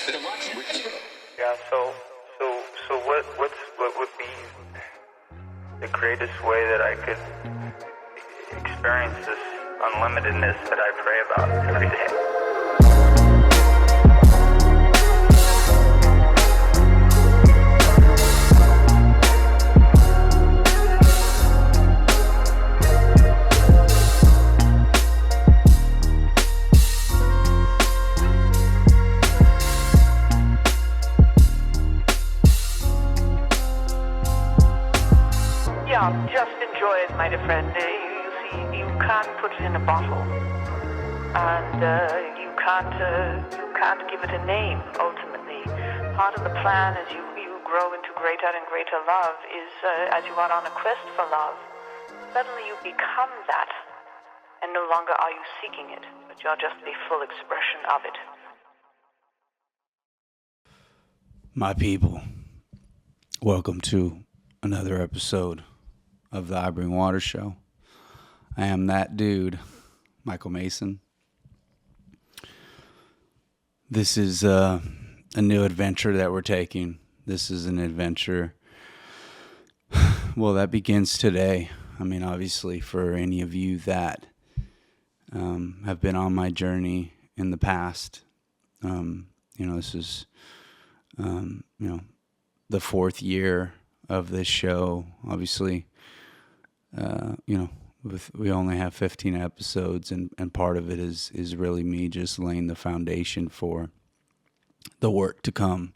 Yeah. So what would be the greatest way that I could experience this unlimitedness that I pray about every day? Yeah, just enjoy it, my dear friend. You see, you can't put it in a bottle, and you can't give it a name. Ultimately, part of the plan as you grow into greater and greater love is as you are on a quest for love. Suddenly, you become that, and no longer are you seeking it, but you're just the full expression of it. My people, welcome to another episode of the I Bring Water Show. I am that dude, Michael Mason. This is a new adventure that we're taking. This is an adventure, well, that begins today. I mean, obviously, for any of you that have been on my journey in the past, this is, the fourth year of this show. Obviously, we only have 15 episodes, and part of it is really me just laying the foundation for the work to come.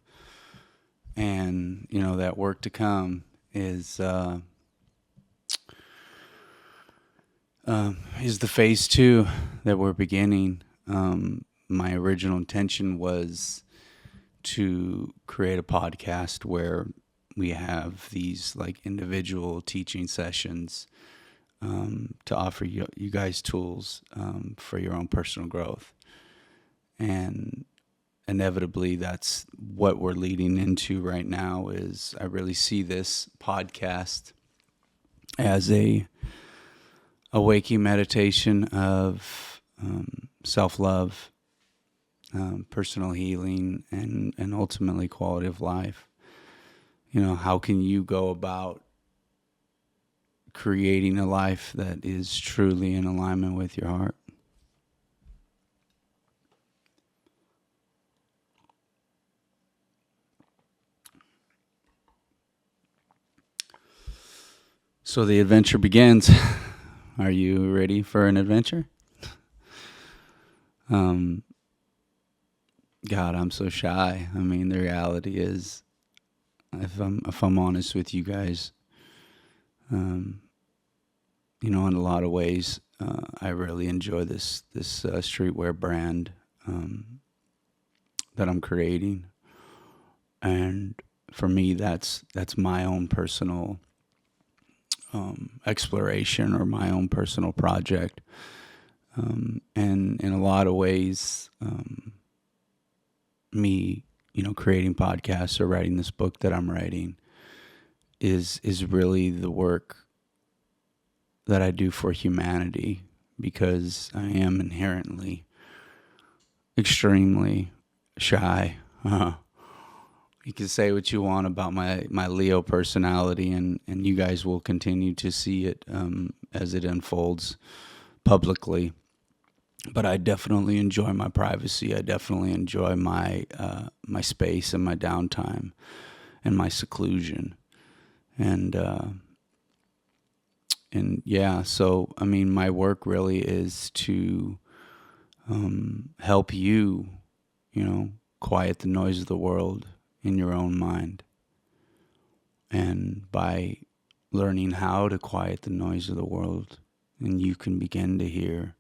And, that work to come is the phase 2 that we're beginning. My original intention was to create a podcast where we have these like individual teaching sessions to offer you guys tools for your own personal growth. And inevitably, that's what we're leading into right now. Is I really see this podcast as a waking meditation of self-love, personal healing, and ultimately quality of life. How can you go about creating a life that is truly in alignment with your heart? So the adventure begins. Are you ready for an adventure? God, I'm so shy. I mean, the reality is, if I'm honest with you guys, in a lot of ways, I really enjoy this streetwear brand that I'm creating, and for me, that's my own personal exploration, or my own personal project, and in a lot of ways, me creating podcasts or writing this book that I'm writing is really the work that I do for humanity, because I am inherently extremely shy. You can say what you want about my Leo personality, and you guys will continue to see it as it unfolds publicly. But I definitely enjoy my privacy. I definitely enjoy my space and my downtime and my seclusion. And yeah, so I mean, my work really is to help you, quiet the noise of the world in your own mind. And by learning how to quiet the noise of the world, and you can begin to hear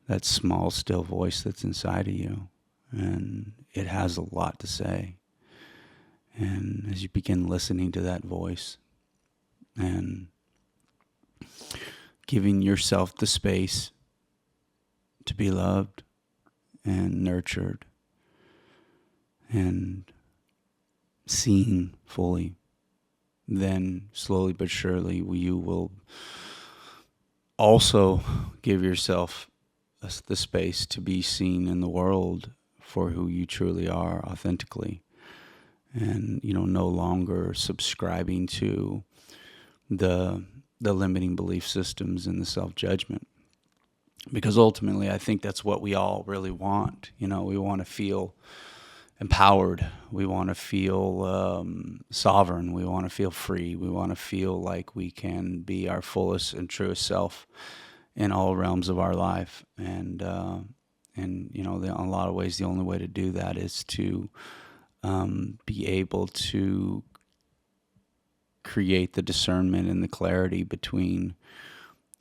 that small, still voice that's inside of you. And it has a lot to say. And as you begin listening to that voice and giving yourself the space to be loved and nurtured and seen fully, then slowly but surely you will also give yourself the space to be seen in the world for who you truly are authentically, and no longer subscribing to the limiting belief systems and the self-judgment. Because ultimately, I think that's what we all really want. We want to feel empowered. We want to feel sovereign. We want to feel free. We want to feel like we can be our fullest and truest self in all realms of our life. And in a lot of ways, the only way to do that is to be able to create the discernment and the clarity between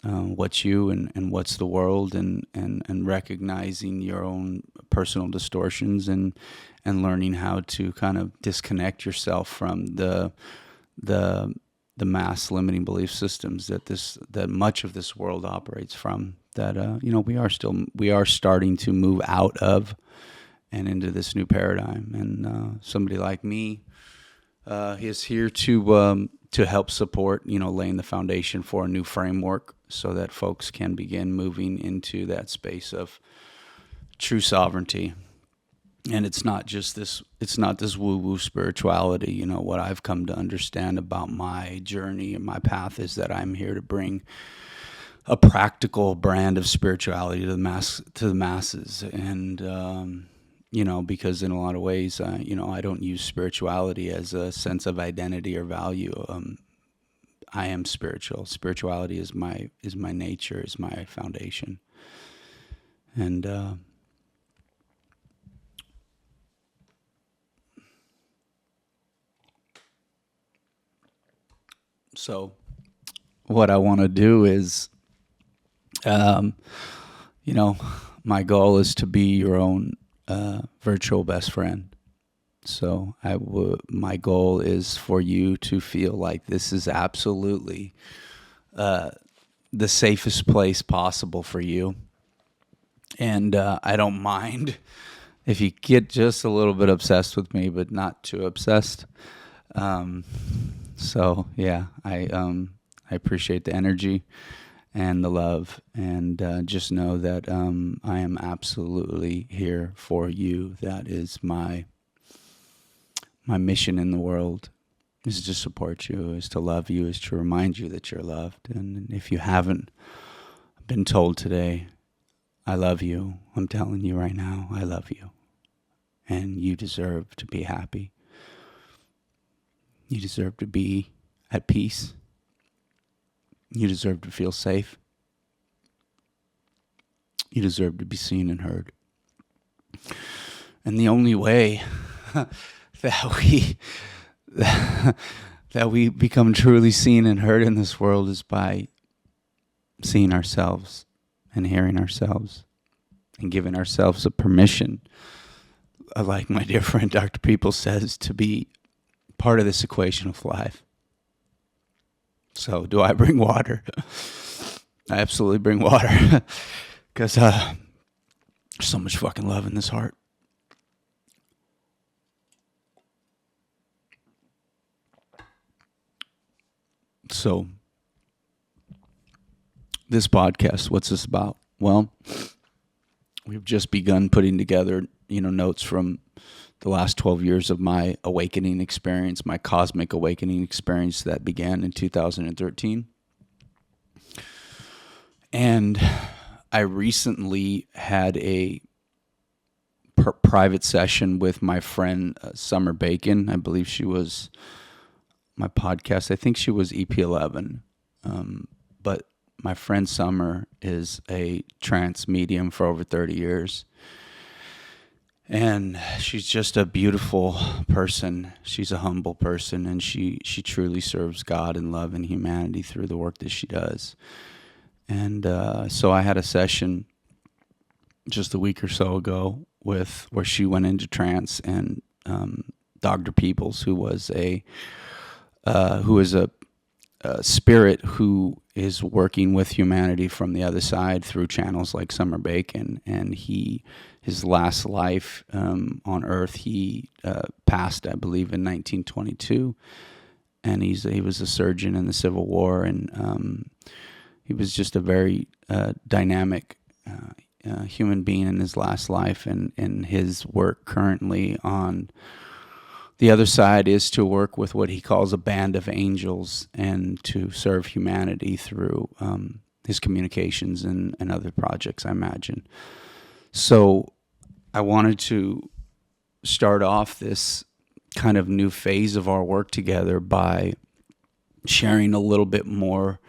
what's you and what's the world, and recognizing your own personal distortions, and learning how to kind of disconnect yourself from the mass limiting belief systems that much of this world operates from, that we are starting to move out of and into this new paradigm. And somebody like me is here to help support, laying the foundation for a new framework, so that folks can begin moving into that space of true sovereignty. And it's not this woo-woo spirituality. What I've come to understand about my journey and my path is that I'm here to bring a practical brand of spirituality to the masses. And because in a lot of ways, I don't use spirituality as a sense of identity or value. I am spiritual. Spirituality is my nature, is my foundation. And so what I want to do is, my goal is to be your own virtual best friend. So my goal is for you to feel like this is absolutely the safest place possible for you. And I don't mind if you get just a little bit obsessed with me, but not too obsessed. So yeah, I appreciate the energy and the love, and just know that I am absolutely here for you. That is my mission in the world, is to support you, is to love you, is to remind you that you're loved. And if you haven't been told today, I love you, I'm telling you right now, I love you. And you deserve to be happy. You deserve to be at peace. You deserve to feel safe. You deserve to be seen and heard. And the only way that we become truly seen and heard in this world is by seeing ourselves and hearing ourselves and giving ourselves a permission, like my dear friend Dr. Peebles says, to be part of this equation of life. So do I bring water? I absolutely bring water, because there's so much fucking love in this heart. So this podcast, what's this about? Well, we've just begun putting together, notes from the last 12 years of my awakening experience, my cosmic awakening experience that began in 2013. And I recently had a private session with my friend Summer Bacon. I believe she was my podcast. I think she was EP11. But my friend Summer is a trance medium for over 30 years. And she's just a beautiful person. She's a humble person, and she truly serves God and love and humanity through the work that she does. And so I had a session just a week or so ago where she went into trance, and Dr. Peebles, who is a spirit who is working with humanity from the other side through channels like Summer Bacon, and his last life on Earth, he passed, I believe, in 1922, and he was a surgeon in the Civil War, and he was just a very dynamic human being in his last life, and his work currently on the other side is to work with what he calls a band of angels and to serve humanity through his communications and other projects, I imagine. So I wanted to start off this kind of new phase of our work together by sharing a little bit more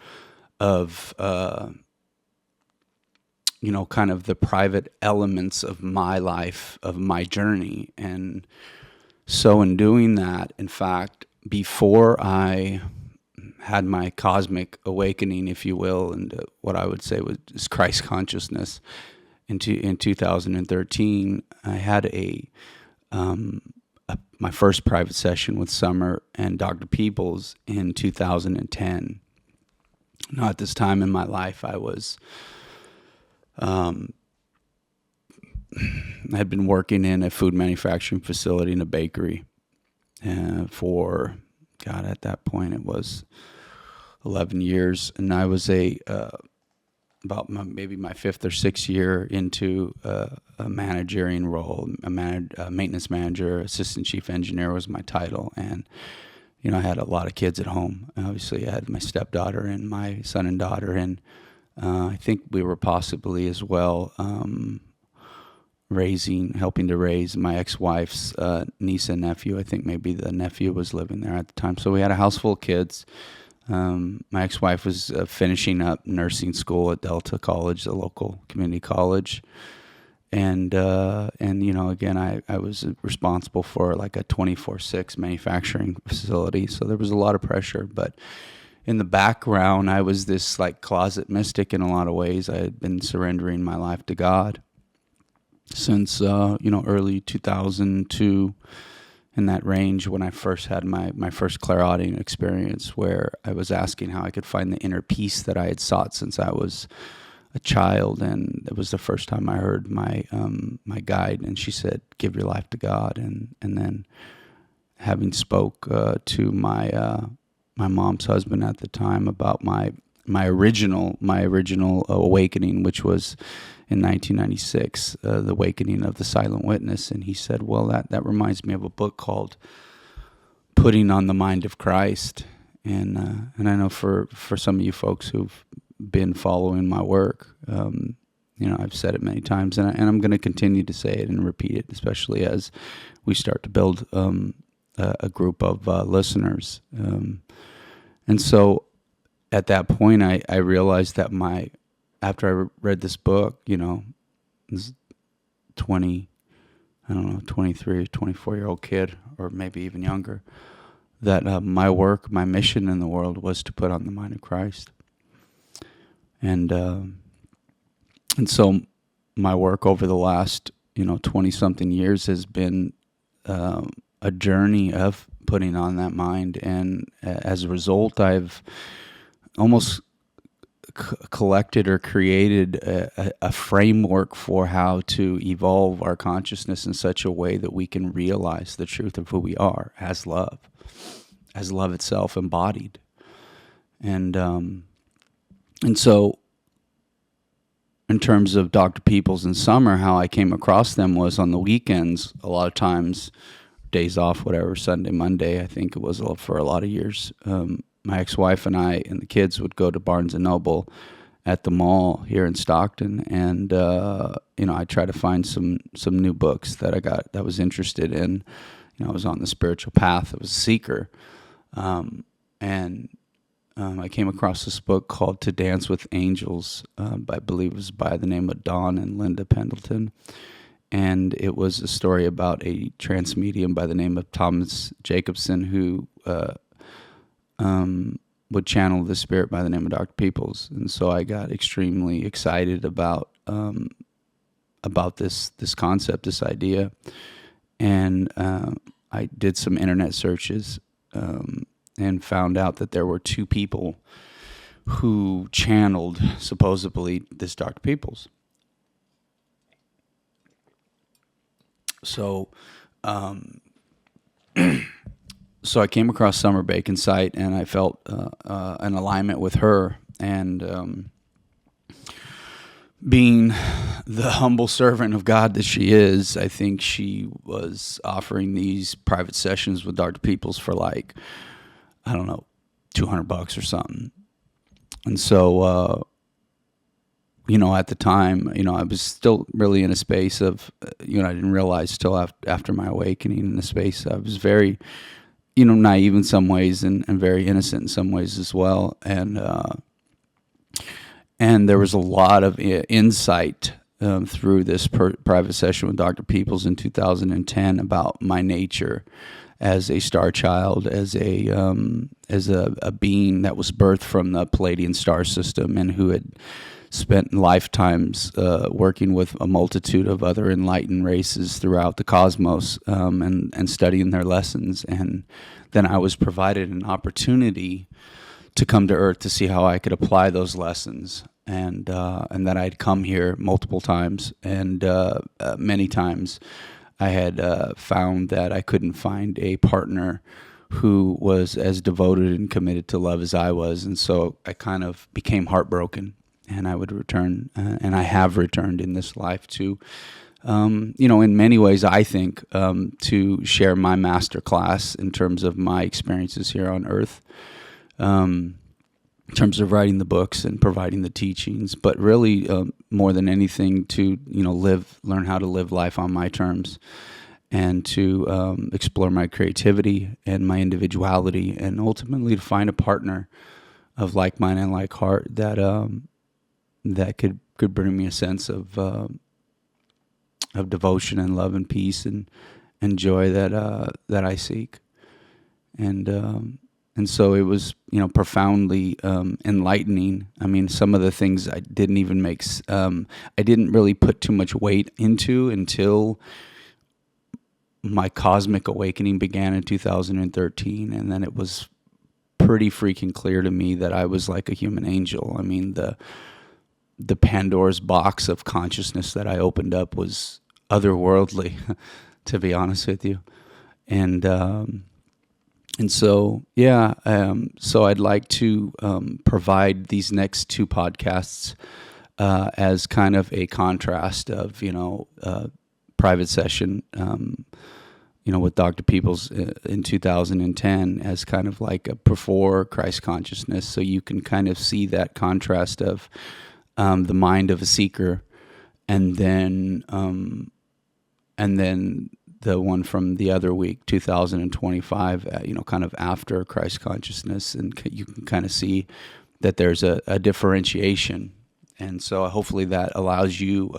of, kind of the private elements of my life, of my journey. And so in doing that, in fact, before I had my cosmic awakening, if you will, and what I would say was Christ consciousness in 2013, I had my first private session with Summer and Dr. Peebles in 2010. Now, at this time in my life, I was, I had been working in a food manufacturing facility in a bakery for, God, at that point it was 11 years, and I was about maybe my fifth or sixth year into a managerial role. A maintenance manager, assistant chief engineer was my title, and I had a lot of kids at home. Obviously, I had my stepdaughter and my son and daughter, and I think we were possibly as well helping to raise my ex-wife's niece and nephew. I think maybe the nephew was living there at the time. So we had a house full of kids. My ex-wife was finishing up nursing school at Delta College, the local community college. And again, I was responsible for like a 24/6 manufacturing facility. So there was a lot of pressure, but in the background, I was this like closet mystic in a lot of ways. I had been surrendering my life to God since, early 2002, in that range, when I first had my first clairauditing experience, where I was asking how I could find the inner peace that I had sought since I was a child. And it was the first time I heard my guide, and she said, "Give your life to God." And then, having spoke to my mom's husband at the time about my original awakening, which was in 1996, the awakening of the silent witness. And he said, well, that reminds me of a book called Putting on the Mind of Christ. And I know for some of you folks who've been following my work, I've said it many times, and I'm going to continue to say it and repeat it, especially as we start to build a group of listeners. And so at that point, I realized that after I read this book, this 23 or 24-year-old kid, or maybe even younger, that my work, my mission in the world was to put on the mind of Christ. And so my work over the last, 20-something years has been a journey of putting on that mind. And as a result, I've almost collected or created a framework for how to evolve our consciousness in such a way that we can realize the truth of who we are as love itself embodied. And so in terms of Dr. Peebles and Summer, how I came across them was on the weekends, a lot of times, days off, whatever, Sunday, Monday, I think it was for a lot of years. My ex-wife and I and the kids would go to Barnes & Noble at the mall here in Stockton, and I try to find some new books that I was interested in. I was on the spiritual path. I was a seeker, and I came across this book called To Dance with Angels. I believe it was by the name of Dawn and Linda Pendleton, and it was a story about a trance medium by the name of Thomas Jacobson who would channel the spirit by the name of Dr. Peebles. And so I got extremely excited about this concept, this idea. And I did some internet searches and found out that there were two people who channeled, supposedly, this Dr. Peebles. So so I came across Summer Bacon's site, and I felt an alignment with her. And being the humble servant of God that she is, I think she was offering these private sessions with Dr. Peebles for like, I don't know, $200 or something. And so, at the time, I was still really in a space of, I didn't realize till after my awakening, in the space I was very, naive in some ways and very innocent in some ways as well. And there was a lot of insight through this private session with Dr. Peebles in 2010 about my nature as a star child, as a being that was birthed from the Palladian star system and who had spent lifetimes working with a multitude of other enlightened races throughout the cosmos and studying their lessons. And then I was provided an opportunity to come to Earth to see how I could apply those lessons. And that I'd come here multiple times, and many times I had found that I couldn't find a partner who was as devoted and committed to love as I was. And so I kind of became heartbroken, and I would return, and I have returned in this life to, in many ways, I think, to share my master class in terms of my experiences here on Earth, in terms of writing the books and providing the teachings, but really more than anything to, learn how to live life on my terms, and to explore my creativity and my individuality, and ultimately to find a partner of like mind and like heart that that could bring me a sense of devotion and love and peace and joy that I seek. And so it was, profoundly enlightening. I mean, some of the things I didn't even I didn't really put too much weight into until my cosmic awakening began in 2013. And then it was pretty freaking clear to me that I was like a human angel. I mean, the Pandora's box of consciousness that I opened up was otherworldly, to be honest with you. And so, so I'd like to provide these next two podcasts as kind of a contrast of, private session, with Dr. Peebles in 2010 as kind of like a before Christ consciousness. So you can kind of see that contrast of the mind of a seeker, and then the one from the other week, 2025, kind of after Christ consciousness, and you can kind of see that there's a differentiation. And so hopefully that allows you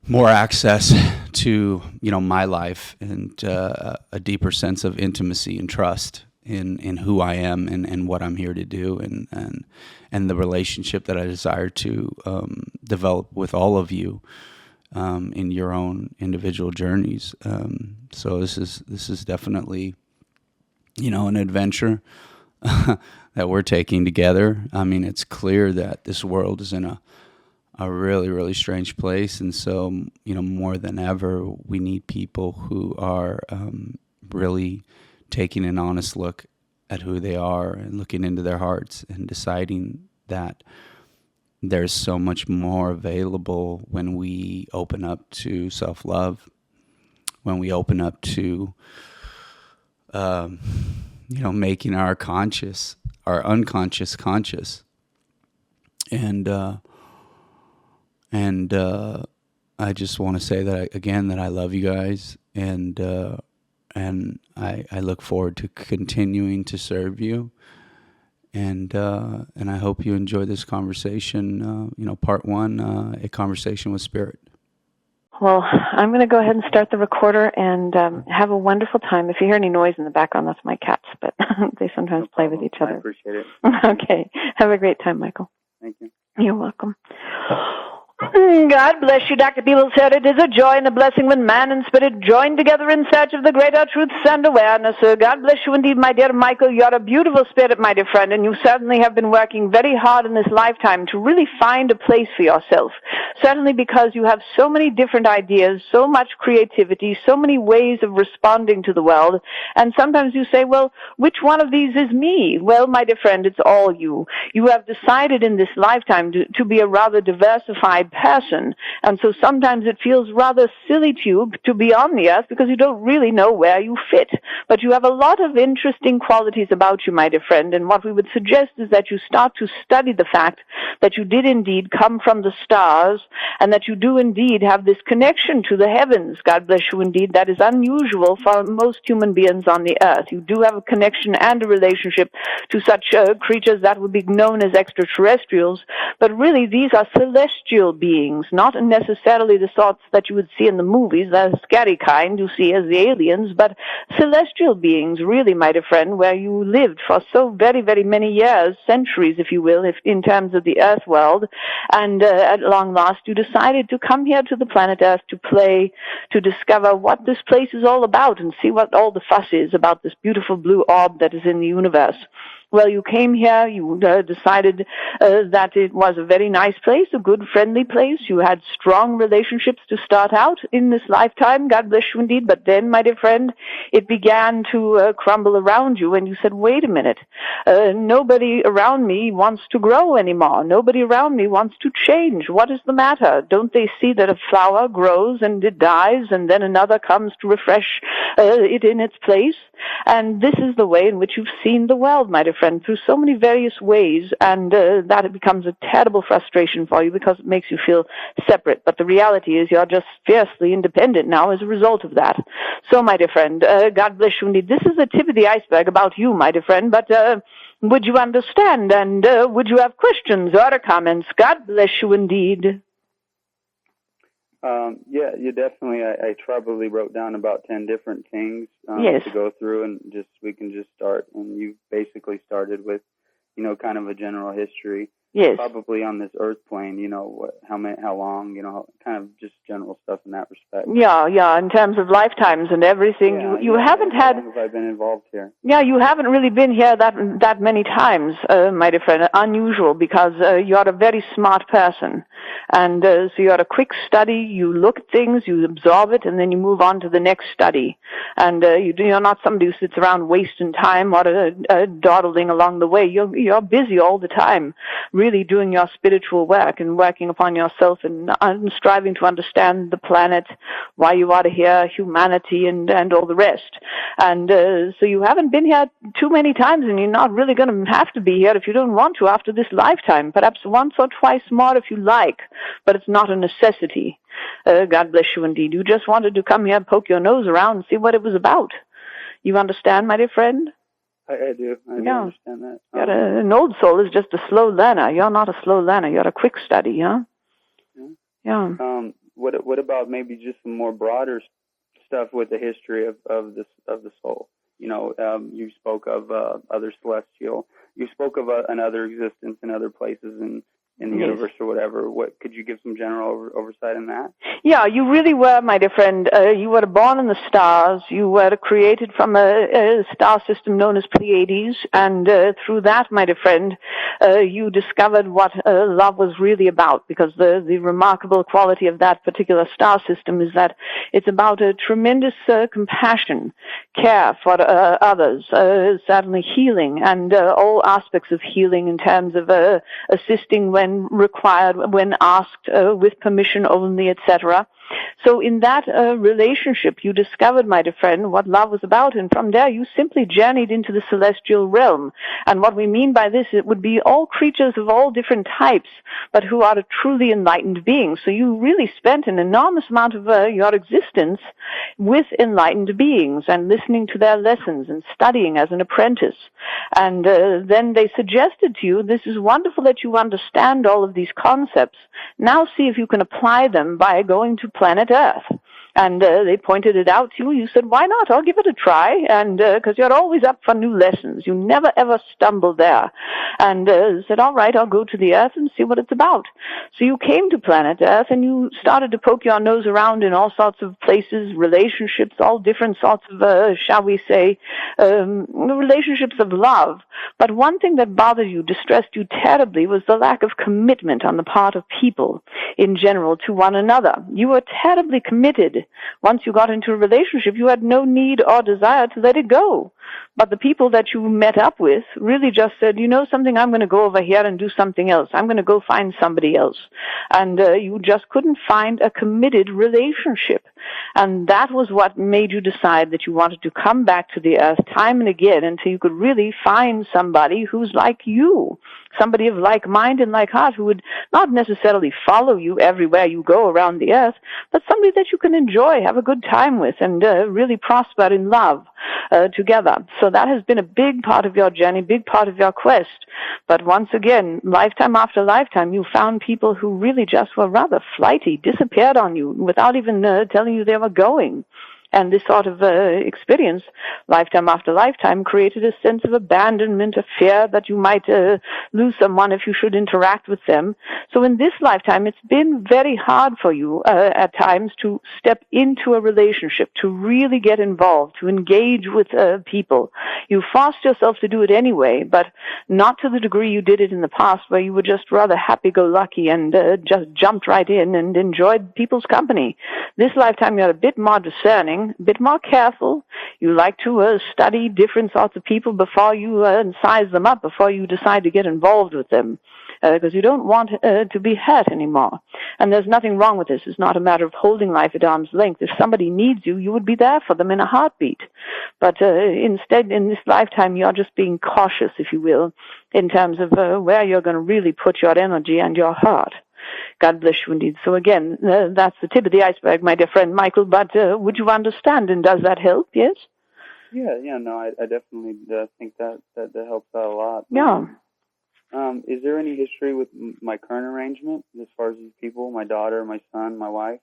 more access to, my life, and a deeper sense of intimacy and trust in who I am and what I'm here to do, and the relationship that I desire to develop with all of you in your own individual journeys. So this is definitely, an adventure that we're taking together. I mean, it's clear that this world is in a really, really strange place. And so, more than ever, we need people who are really taking an honest look at who they are and looking into their hearts and deciding that there's so much more available when we open up to self-love, when we open up to, making our unconscious conscious. And I just want to say that that I love you guys, and I look forward to continuing to serve you. And I hope you enjoy this conversation, part one, a conversation with Spirit. Well, I'm going to go ahead and start the recorder, and have a wonderful time. If you hear any noise in the background, that's my cats, but they sometimes play with each other. I appreciate it. Okay. Have a great time, Michael. Thank you. You're welcome. God bless you, Dr. Peebles said it is a joy and a blessing when man and spirit join together in search of the greater truths and awareness. God bless you indeed, my dear Michael. You're a beautiful spirit, my dear friend, and you certainly have been working very hard in this lifetime to really find a place for yourself. Certainly because you have so many different ideas, so much creativity, so many ways of responding to the world, and sometimes you say, well, which one of these is me? Well, my dear friend, it's all you. You have decided in this lifetime to be a rather diversified person, and so sometimes it feels rather silly to you to be on the earth because you don't really know where you fit. But you have a lot of interesting qualities about you, my dear friend, and what we would suggest is that you start to study the fact that you did indeed come from the stars and that you do indeed have this connection to the heavens. God bless you indeed. That is unusual for most human beings on the earth. You do have a connection and a relationship to such creatures that would be known as extraterrestrials, but really these are celestial beings, not necessarily the sorts that you would see in the movies, the scary kind you see as the aliens, but celestial beings, really, my dear friend, where you lived for so very, very many years, centuries, if you will, if in terms of the earth world, and at long last you decided to come here to the planet Earth to play, to discover what this place is all about and see what all the fuss is about this beautiful blue orb that is in the universe. Well, you came here, you decided that it was a very nice place, a good, friendly place. You had strong relationships to start out in this lifetime, God bless you indeed. But then, my dear friend, it began to crumble around you, and you said, wait a minute, nobody around me wants to grow anymore. Nobody around me wants to change. What is the matter? Don't they see that a flower grows and it dies, and then another comes to refresh it in its place? And this is the way in which you've seen the world, my dear friend, through so many various ways, and that it becomes a terrible frustration for you because it makes you feel separate. But the reality is you're just fiercely independent now as a result of that. So, my dear friend, God bless you indeed. This is the tip of the iceberg about you, my dear friend, but would you understand, and would you have questions or comments? God bless you indeed. Yeah, you definitely. I probably wrote down about 10 different things Yes. to go through, and we can just start. And you basically started with, kind of a general history. Yes. Probably on this earth plane, how long, kind of just general stuff in that respect. Yeah, in terms of lifetimes and everything. You haven't had... How long have I been involved here? Yeah, you haven't really been here that many times, my dear friend. Unusual, because you're a very smart person. And so you're a quick study, you look at things, you absorb it, and then you move on to the next study. And you're not somebody who sits around wasting time or dawdling along the way. You're busy all the time, really doing your spiritual work and working upon yourself and striving to understand the planet, why you are here, humanity, and all the rest. And so you haven't been here too many times, and you're not really going to have to be here if you don't want to after this lifetime. Perhaps once or twice more if you like, but it's not a necessity. God bless you indeed. You just wanted to come here and poke your nose around and see what it was about. You understand, my dear friend? I do. I do understand that. An old soul is just a slow learner. You're not a slow learner. You're a quick study, huh? Yeah. What about maybe just some more broader stuff with the history of the soul? You spoke of other celestial. You spoke of another existence in other places in the universe or whatever. What could you give some general oversight on that? Yeah, you really were, my dear friend. You were born in the stars. You were created from a star system known as Pleiades, and through that, my dear friend, you discovered what love was really about, because the remarkable quality of that particular star system is that it's about a tremendous compassion, care for others, certainly healing, and all aspects of healing in terms of assisting when required, when asked, with permission only, etc. So in that relationship, you discovered, my dear friend, what love was about, and from there you simply journeyed into the celestial realm. And what we mean by this, it would be all creatures of all different types, but who are a truly enlightened being. So you really spent an enormous amount of your existence with enlightened beings and listening to their lessons and studying as an apprentice. And then they suggested to you, this is wonderful that you understand all of these concepts. Now see if you can apply them by going to planet Earth. and they pointed it out to you. You said, why not? I'll give it a try, and because you're always up for new lessons. You never, ever stumble there. And said, all right, I'll go to the Earth and see what it's about. So you came to planet Earth, and you started to poke your nose around in all sorts of places, relationships, all different sorts of, shall we say, relationships of love. But one thing that bothered you, distressed you terribly, was the lack of commitment on the part of people in general to one another. You were terribly committed. Once you got into a relationship, you had no need or desire to let it go. But the people that you met up with really just said, you know something, I'm going to go over here and do something else. I'm going to go find somebody else. And you just couldn't find a committed relationship. And that was what made you decide that you wanted to come back to the Earth time and again until you could really find somebody who's like you, somebody of like mind and like heart, who would not necessarily follow you everywhere you go around the Earth, but somebody that you can enjoy, have a good time with, and really prosper in love together. So that has been a big part of your journey, big part of your quest. But once again, lifetime after lifetime, you found people who really just were rather flighty, disappeared on you without even telling you they were going. And this sort of experience, lifetime after lifetime, created a sense of abandonment, a fear that you might lose someone if you should interact with them. So in this lifetime, it's been very hard for you at times to step into a relationship, to really get involved, to engage with people. You forced yourself to do it anyway, but not to the degree you did it in the past, where you were just rather happy-go-lucky and just jumped right in and enjoyed people's company. This lifetime, you're a bit more discerning, a bit more careful. You like to study different sorts of people before you size them up, before you decide to get involved with them, because you don't want to be hurt anymore. And there's nothing wrong with this. It's not a matter of holding life at arm's length. If somebody needs you, you would be there for them in a heartbeat. But instead, in this lifetime, you're just being cautious, if you will, in terms of where you're going to really put your energy and your heart. God bless you indeed. So again, that's the tip of the iceberg, my dear friend Michael, but would you understand, and does that help, yes? Yeah, no, I definitely think that helps out a lot. Yeah. Is there any history with my current arrangement as far as these people, my daughter, my son, my wife?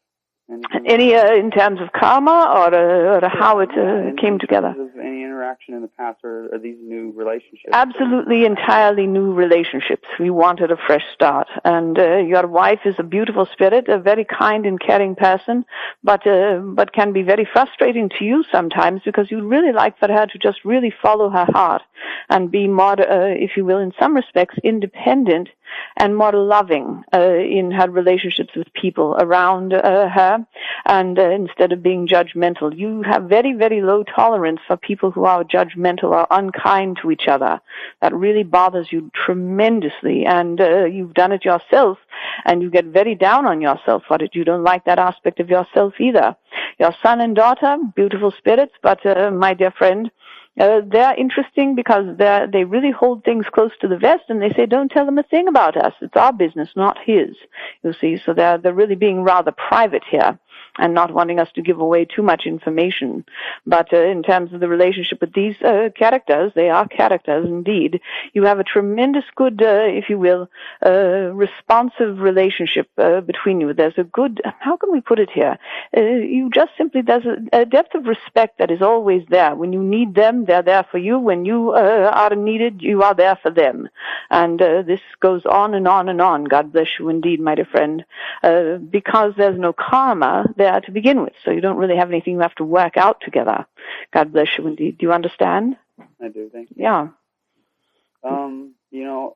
Any in terms of karma or how it came together? In terms of any interaction in the past, or are these new relationships? Absolutely, entirely new relationships. We wanted a fresh start. And your wife is a beautiful spirit, a very kind and caring person, but can be very frustrating to you sometimes, because you'd really like for her to just really follow her heart and be more, if you will, in some respects, independent and more loving in her relationships with people around her, and instead of being judgmental. You have very, very low tolerance for people who are judgmental or unkind to each other. That really bothers you tremendously, and you've done it yourself, and you get very down on yourself for it. You don't like that aspect of yourself either. Your son and daughter, beautiful spirits, but my dear friend, they're interesting because they really hold things close to the vest, and they say, don't tell them a thing about us. It's our business, not his. You see, so they're really being rather private here and not wanting us to give away too much information. But in terms of the relationship with these characters, they are characters indeed. You have a tremendous good, if you will, responsive relationship between you. There's a good, how can we put it here? You just simply, there's a depth of respect that is always there. When you need them, they're there for you. When you are needed, you are there for them. And this goes on and on and on. God bless you indeed, my dear friend. Because there's no karma there to begin with, so you don't really have anything you have to work out together. God bless you indeed. Do you understand? I do, thank you. Yeah.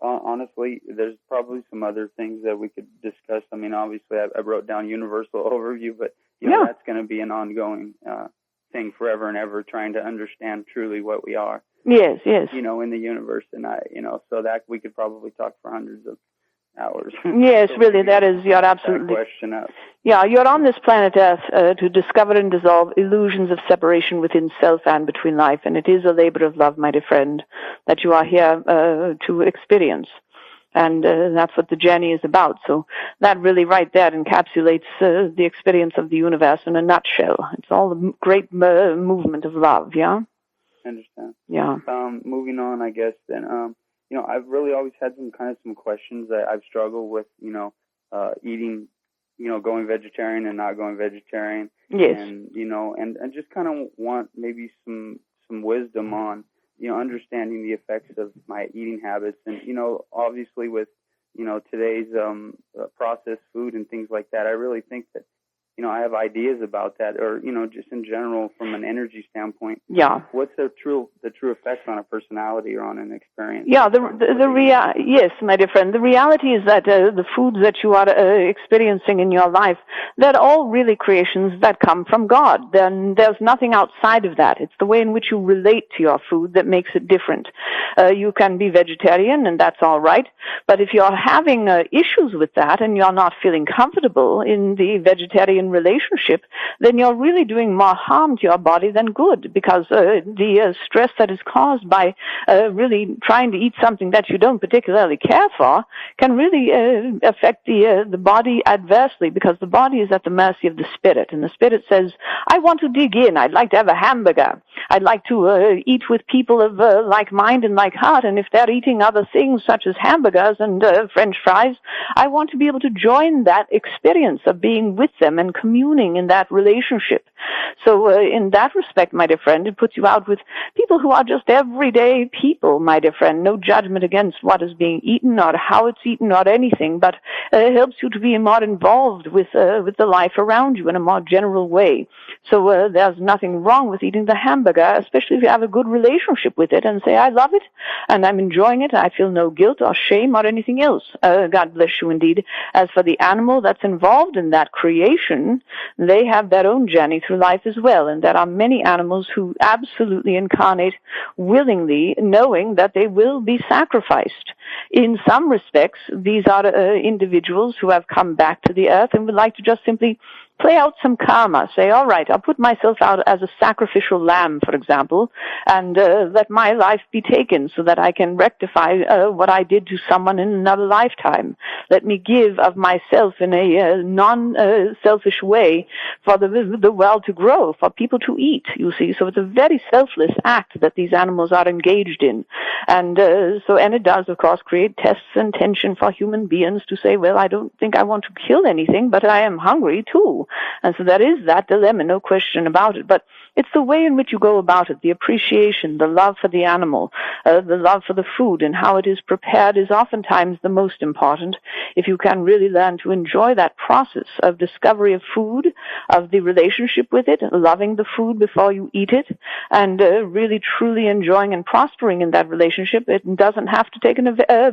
Honestly, there's probably some other things that we could discuss. I mean, obviously, I wrote down universal overview, but that's going to be an ongoing thing forever and ever, trying to understand truly what we are. Yes. In the universe, and so that we could probably talk for hundreds of hours. Yes, so really, you're absolutely. Question up. Yeah, you're on this planet Earth to discover and dissolve illusions of separation within self and between life, and it is a labor of love, my dear friend, that you are here to experience. And that's what the journey is about. So that really right there encapsulates the experience of the universe in a nutshell. It's all the great movement of love, yeah? I understand. Yeah. Moving on, I guess, then, I've really always had some questions that I've struggled with, eating, going vegetarian and not going vegetarian. Yes. And, and just kind of want maybe some wisdom on, understanding the effects of my eating habits. And, obviously with, today's processed food and things like that, I really think that, I have ideas about that, or, just in general from an energy standpoint. Yeah. What's the true effects on a personality or on an experience? Yeah, yes, my dear friend. The reality is that the foods that you are experiencing in your life, they're all really creations that come from God. Then there's nothing outside of that. It's the way in which you relate to your food that makes it different. You can be vegetarian, and that's all right. But if you're having issues with that and you're not feeling comfortable in the vegetarian relationship, then you're really doing more harm to your body than good, because the stress that is caused by really trying to eat something that you don't particularly care for can really affect the body adversely, because the body is at the mercy of the spirit, and the spirit says, I want to dig in, I'd like to have a hamburger, I'd like to eat with people of like mind and like heart, and if they're eating other things such as hamburgers and French fries, I want to be able to join that experience of being with them and communing in that relationship. So in that respect, my dear friend, it puts you out with people who are just everyday people, my dear friend. No judgment against what is being eaten or how it's eaten or anything, but it helps you to be more involved with the life around you in a more general way. So there's nothing wrong with eating the hamburger, especially if you have a good relationship with it and say, I love it and I'm enjoying it. I feel no guilt or shame or anything else. God bless you indeed. As for the animal that's involved in that creation, they have their own journey through life as well. And there are many animals who absolutely incarnate willingly, knowing that they will be sacrificed. In some respects, these are individuals who have come back to the earth and would like to just simply play out some karma, say, all right, I'll put myself out as a sacrificial lamb, for example, and let my life be taken so that I can rectify what I did to someone in another lifetime. Let me give of myself in a non-selfish way for the world to grow, for people to eat, you see. So it's a very selfless act that these animals are engaged in. And it does, of course, create tests and tension for human beings to say, well, I don't think I want to kill anything, but I am hungry too. And so there is that dilemma, no question about it. But it's the way in which you go about it, the appreciation, the love for the animal, the love for the food, and how it is prepared is oftentimes the most important. If you can really learn to enjoy that process of discovery of food, of the relationship with it, loving the food before you eat it, and really truly enjoying and prospering in that relationship, it doesn't have to take an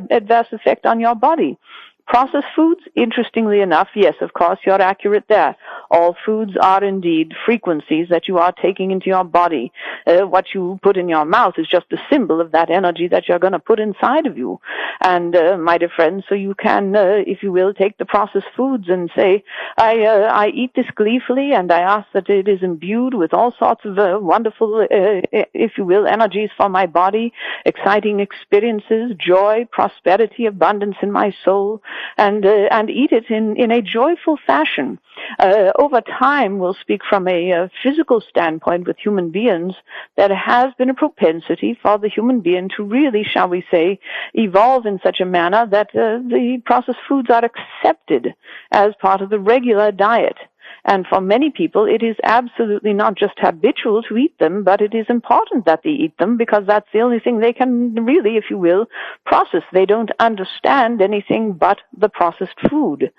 adverse effect on your body. Processed foods, interestingly enough, yes, of course, you're accurate there. All foods are indeed frequencies that you are taking into your body. What you put in your mouth is just a symbol of that energy that you're going to put inside of you. And, my dear friends, so you can, if you will, take the processed foods and say, I eat this gleefully, and I ask that it is imbued with all sorts of wonderful, if you will, energies for my body, exciting experiences, joy, prosperity, abundance in my soul, and eat it in a joyful fashion. Over time, we'll speak from a physical standpoint with human beings, there has been a propensity for the human being to really, shall we say, evolve in such a manner that the processed foods are accepted as part of the regular diet. And for many people, it is absolutely not just habitual to eat them, but it is important that they eat them because that's the only thing they can really, if you will, process. They don't understand anything but the processed food.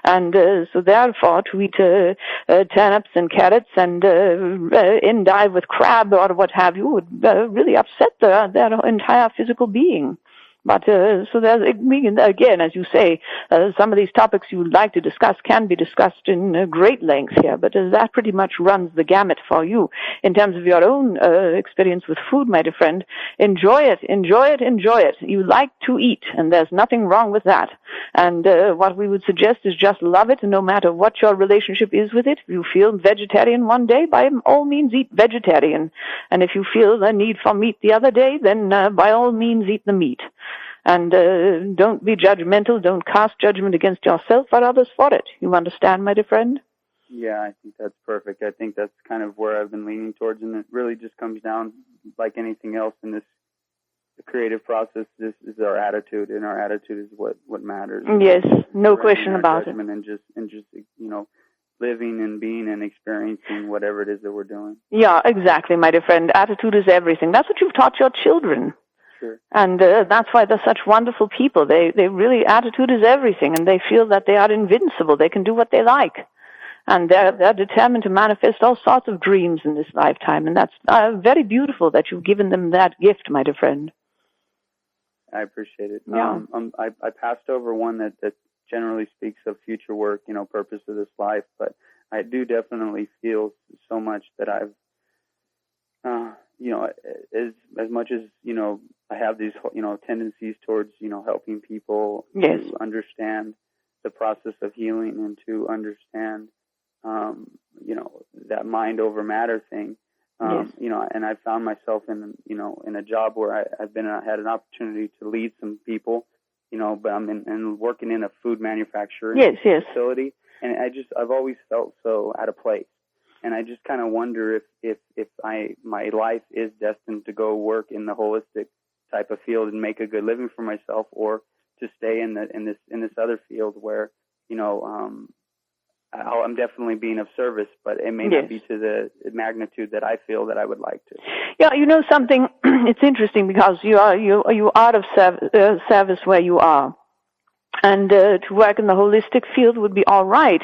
And so therefore, to eat turnips and carrots and endive with crab or what have you would really upset their entire physical being. But so there's, again, as you say, some of these topics you would like to discuss can be discussed in great length here, but that pretty much runs the gamut for you in terms of your own experience with food, my dear friend. Enjoy it, enjoy it, enjoy it. You like to eat, and there's nothing wrong with that. And what we would suggest is just love it, no matter what your relationship is with it. If you feel vegetarian one day, by all means eat vegetarian. And if you feel the need for meat the other day, then by all means eat the meat. And don't be judgmental. Don't cast judgment against yourself or others for it. You understand, my dear friend? Yeah, I think that's perfect. I think that's kind of where I've been leaning towards, and it really just comes down, like anything else in this creative process, this is our attitude, and our attitude is what matters. Yes, no question about it. And just living and being and experiencing whatever it is that we're doing. Yeah, exactly, my dear friend. Attitude is everything. That's what you've taught your children. Sure. And that's why they're such wonderful people. They really, attitude is everything, and they feel that they are invincible. They can do what they like. And they're determined to manifest all sorts of dreams in this lifetime. And that's very beautiful that you've given them that gift, my dear friend. I appreciate it. Yeah. I passed over one that generally speaks of future work, purpose of this life, but I do definitely feel so much that I've, as much as, I have these, tendencies towards, helping people yes. to understand the process of healing and to understand, that mind over matter thing. Yes. And I found myself in a job where I had an opportunity to lead some people, but I'm working in a food manufacturing facility, and I've always felt so out of place, and I just kind of wonder if my life is destined to go work in the holistic type of field and make a good living for myself, or to stay in this other field where I'm definitely being of service, but it may not be to the magnitude that I feel that I would like to. Yeah, something. It's interesting because you are out of service where you are, and to work in the holistic field would be all right.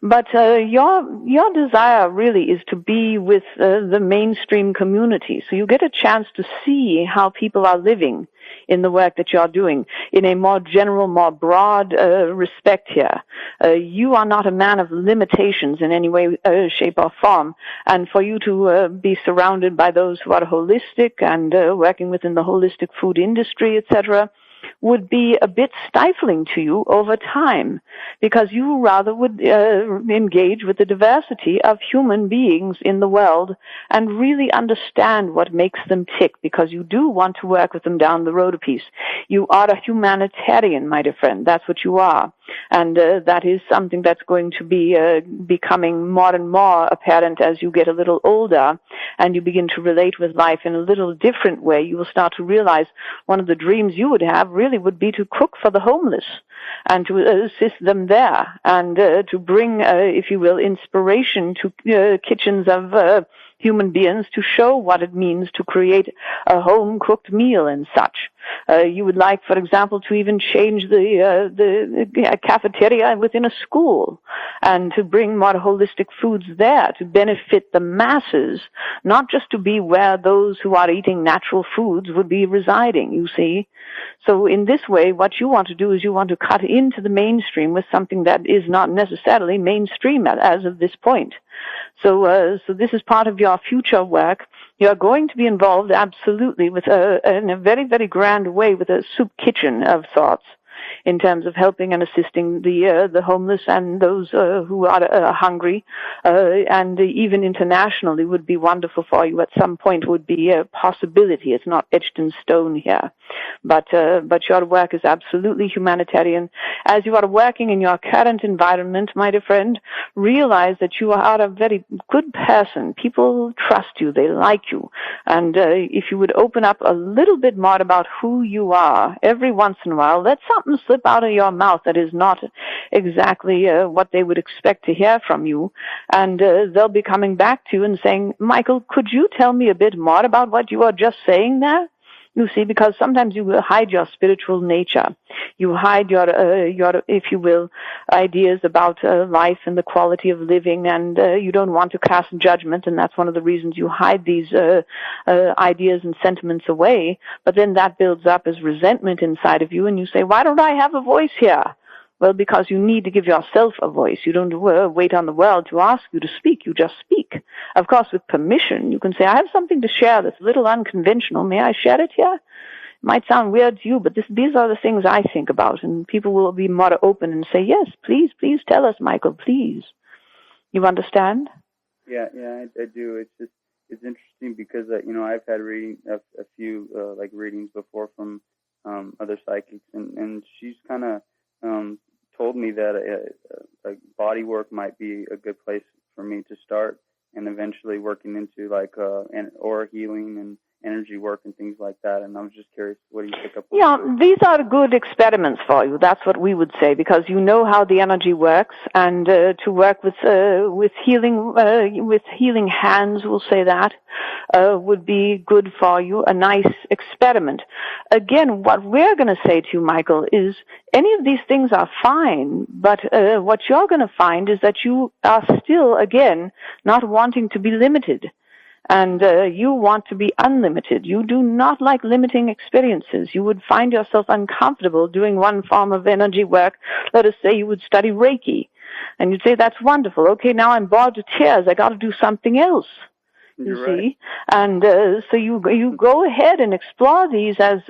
But your desire really is to be with the mainstream community, so you get a chance to see how people are living in the work that you're doing in a more general, more broad respect here. You are not a man of limitations in any way, shape, or form, and for you to be surrounded by those who are holistic and working within the holistic food industry, etc., would be a bit stifling to you over time, because you rather would engage with the diversity of human beings in the world and really understand what makes them tick, because you do want to work with them down the road a piece. You are a humanitarian, my dear friend. That's what you are. And that is something that's going to be becoming more and more apparent as you get a little older and you begin to relate with life in a little different way. You will start to realize one of the dreams you would have really would be to cook for the homeless and to assist them there and to bring, if you will, inspiration to kitchens of human beings to show what it means to create a home-cooked meal and such. You would like, for example, to even change the cafeteria within a school and to bring more holistic foods there to benefit the masses, not just to be where those who are eating natural foods would be residing, you see. So in this way, what you want to do is you want to cut into the mainstream with something that is not necessarily mainstream as of this point. So this is part of your future work. You're going to be involved absolutely with in a very, very grand way with a soup kitchen of sorts in terms of helping and assisting the homeless and those who are hungry, and even internationally would be wonderful for you at some point, would be a possibility. It's not etched in stone here. But your work is absolutely humanitarian. As you are working in your current environment, my dear friend, realize that you are a very good person. People trust you. They like you. And if you would open up a little bit more about who you are every once in a while, let something slip out of your mouth that is not exactly what they would expect to hear from you. And they'll be coming back to you and saying, Michael, could you tell me a bit more about what you are just saying there? You see, because sometimes you hide your spiritual nature. You hide your, if you will, ideas about life and the quality of living, and you don't want to cast judgment, and that's one of the reasons you hide these ideas and sentiments away. But then that builds up as resentment inside of you, and you say, why don't I have a voice here? Well, because you need to give yourself a voice. You don't wait on the world to ask you to speak. You just speak. Of course, with permission, you can say, I have something to share that's a little unconventional. May I share it here? It might sound weird to you, but these are the things I think about. And people will be more open and say, yes, please tell us, Michael, please. You understand? Yeah, I do. It's interesting because, I've had a few readings before from other psychics, and she's kind of told me that body work might be a good place for me to start, and eventually working into aura healing energy work and things like that. And I was just curious, what do you pick up on? Yeah, these are good experiments for you. That's what we would say, because you know how the energy works, and to work with healing hands, we'll say that, would be good for you. A nice experiment. Again, what we're going to say to you, Michael, is any of these things are fine, but what you're going to find is that you are still, again, not wanting to be limited. And you want to be unlimited. You do not like limiting experiences. You would find yourself uncomfortable doing one form of energy work. Let us say you would study Reiki. And you'd say, that's wonderful. Okay, now I'm bored to tears. I got to do something else. You see? And so you go ahead and explore these as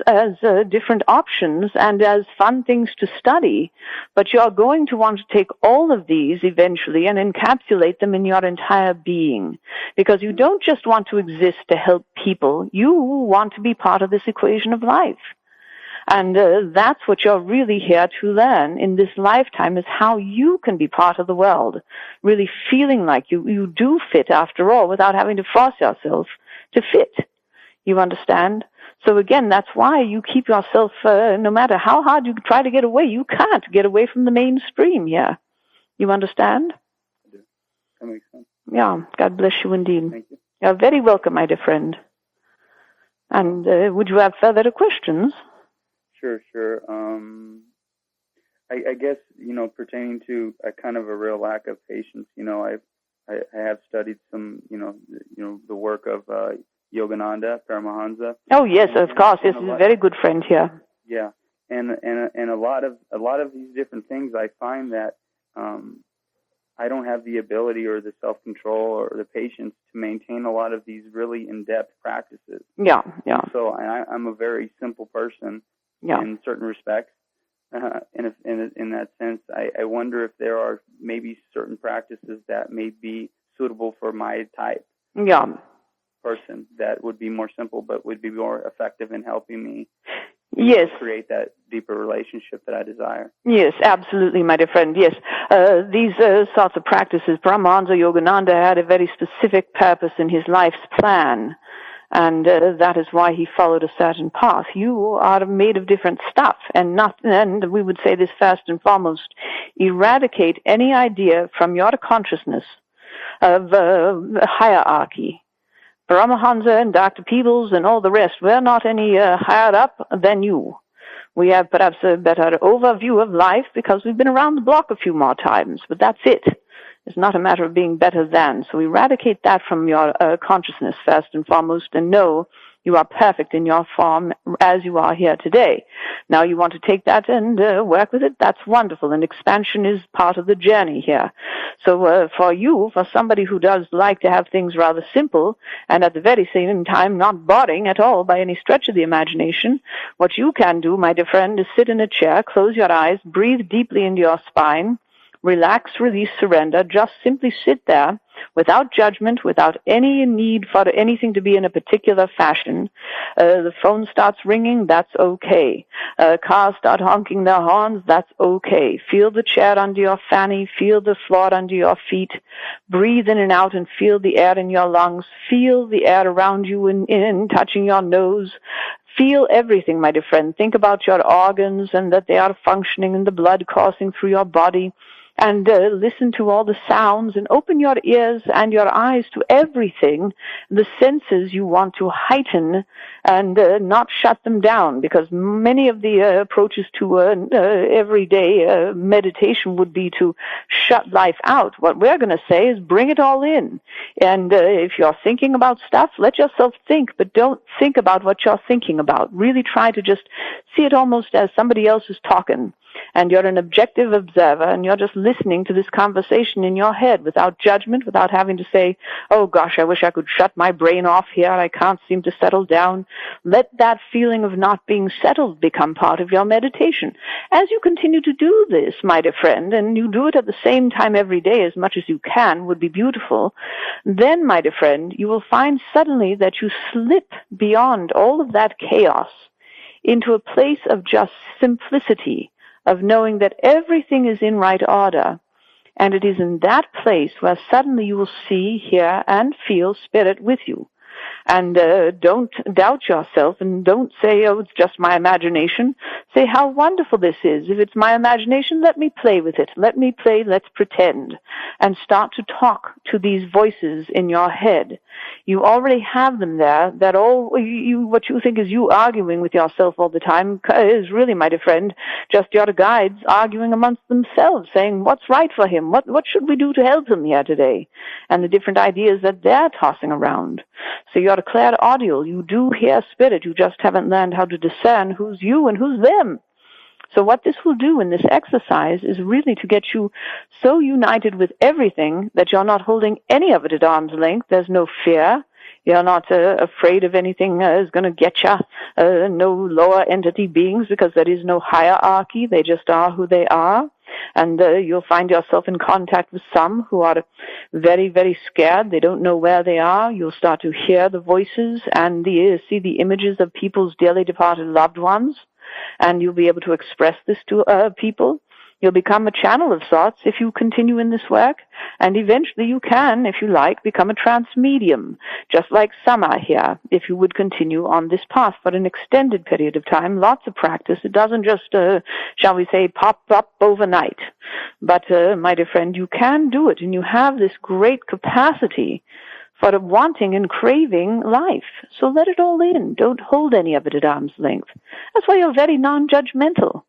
different options and as fun things to study, but you're going to want to take all of these eventually and encapsulate them in your entire being, because you don't just want to exist to help people, you want to be part of this equation of life. And that's what you're really here to learn in this lifetime, is how you can be part of the world, really feeling like you do fit after all without having to force yourself to fit. You understand? So again, that's why you keep yourself, no matter how hard you try to get away, you can't get away from the mainstream here. You understand? I do. That makes sense. Yeah, God bless you indeed. Thank you. You're very welcome, my dear friend. And would you have further questions? Sure. I guess, pertaining to a kind of a real lack of patience, I have studied some, the work of Yogananda, Paramahansa. Oh, yes, of course. This is a very good friend here. Yeah. And a lot of these different things, I find that I don't have the ability or the self-control or the patience to maintain a lot of these really in-depth practices. Yeah. So I'm a very simple person. Yeah. In certain respects, in that sense, I wonder if there are maybe certain practices that may be suitable for my type person that would be more simple but would be more effective in helping me create that deeper relationship that I desire. Yes, absolutely, my dear friend. Yes, these sorts of practices, Paramahansa Yogananda had a very specific purpose in his life's plan. And that is why he followed a certain path. You are made of different stuff, and we would say this first and foremost: eradicate any idea from your consciousness of hierarchy. Paramahansa and Dr. Peebles and all the rest, we're not any higher up than you. We have perhaps a better overview of life because we've been around the block a few more times, but that's it. It's not a matter of being better than. So eradicate that from your consciousness first and foremost, and know you are perfect in your form as you are here today. Now you want to take that and work with it. That's wonderful, and expansion is part of the journey here. So for you, for somebody who does like to have things rather simple and at the very same time not boring at all by any stretch of the imagination, what you can do, my dear friend, is sit in a chair, close your eyes, breathe deeply into your spine, relax, release, surrender. Just simply sit there without judgment, without any need for anything to be in a particular fashion. The phone starts ringing, that's okay. Cars start honking their horns, that's okay. Feel the chair under your fanny, feel the floor under your feet. Breathe in and out and feel the air in your lungs. Feel the air around you in touching your nose. Feel everything, my dear friend. Think about your organs and that they are functioning and the blood coursing through your body. And listen to all the sounds and open your ears and your eyes to everything, the senses you want to heighten and not shut them down, because many of the approaches to everyday meditation would be to shut life out. What we're going to say is bring it all in. And if you're thinking about stuff, let yourself think, but don't think about what you're thinking about. Really try to just see it almost as somebody else is talking. And you're an objective observer, and you're just listening to this conversation in your head without judgment, without having to say, oh gosh, I wish I could shut my brain off here. I can't seem to settle down. Let that feeling of not being settled become part of your meditation. As you continue to do this, my dear friend, and you do it at the same time every day as much as you can, would be beautiful, then, my dear friend, you will find suddenly that you slip beyond all of that chaos into a place of just simplicity, of knowing that everything is in right order. And it is in that place where suddenly you will see, hear, and feel Spirit with you. And don't doubt yourself, and don't say, oh, it's just my imagination. Say how wonderful this is. If it's my imagination, let me play with it. Let me play, let's pretend. And start to talk to these voices in your head. You already have them there. That what you think is you arguing with yourself all the time is really, my dear friend, just your guides arguing amongst themselves, saying what's right for him, what should we do to help him here today, and the different ideas that they're tossing around. So you're a clear audio. You do hear spirit. You just haven't learned how to discern who's you and who's them. So what this will do in this exercise is really to get you so united with everything that you're not holding any of it at arm's length. There's no fear. You're not afraid of anything is going to get you. No lower entity beings, because there is no hierarchy. They just are who they are. And you'll find yourself in contact with some who are very, very scared. They don't know where they are. You'll start to hear the voices and see the images of people's dearly departed loved ones. And you'll be able to express this to people. You'll become a channel of sorts if you continue in this work. And eventually you can, if you like, become a trance medium, just like Summer here, if you would continue on this path for an extended period of time, lots of practice. It doesn't just, shall we say, pop up overnight. But, my dear friend, you can do it, and you have this great capacity for wanting and craving life. So let it all in. Don't hold any of it at arm's length. That's why you're very non-judgmental.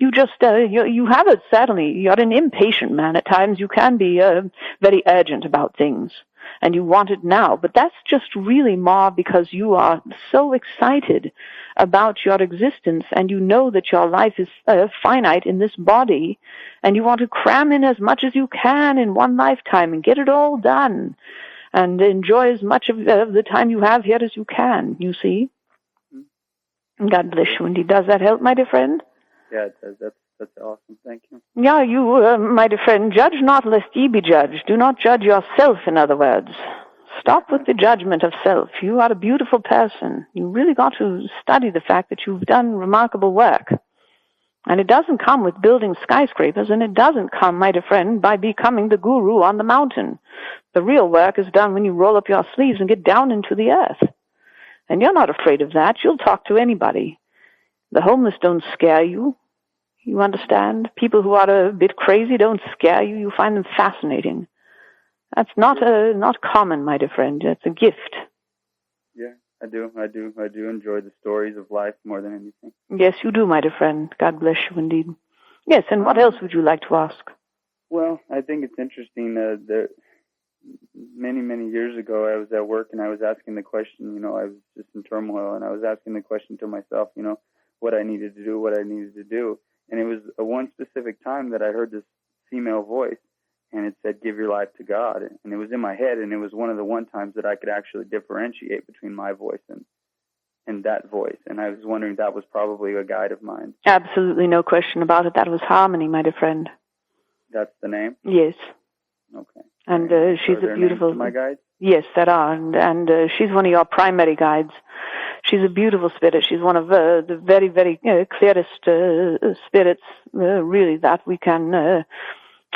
You just, you have it, certainly. You're an impatient man at times. You can be very urgent about things, and you want it now. But that's just really more because you are so excited about your existence, and you know that your life is finite in this body, and you want to cram in as much as you can in one lifetime and get it all done, and enjoy as much of the time you have here as you can, you see? God bless you, indeed. Does that help, my dear friend? Yeah, it does. That's awesome. Thank you. Yeah, you, my dear friend, judge not lest ye be judged. Do not judge yourself, in other words. Stop with the judgment of self. You are a beautiful person. You really got to study the fact that you've done remarkable work. And it doesn't come with building skyscrapers, and it doesn't come, my dear friend, by becoming the guru on the mountain. The real work is done when you roll up your sleeves and get down into the earth. And you're not afraid of that. You'll talk to anybody. The homeless don't scare you. You understand? People who are a bit crazy don't scare you. You find them fascinating. That's not common, my dear friend. It's a gift. Yeah, I do enjoy the stories of life more than anything. Yes, you do, my dear friend. God bless you indeed. Yes, and what else would you like to ask? Well, I think it's interesting that many, many years ago I was at work and I was asking the question, I was just in turmoil, and I was asking the question to myself, what I needed to do. And it was one specific time that I heard this female voice, and it said, give your life to God. And it was in my head, and it was one of the one times that I could actually differentiate between my voice and that voice. And I was wondering, that was probably a guide of mine. Absolutely, no question about it. That was Harmony, my dear friend. That's the name? Yes. Okay. And she's a beautiful... My guides? Yes, there are. And she's one of your primary guides. She's a beautiful spirit. She's one of the very, very clearest spirits, really, that we can...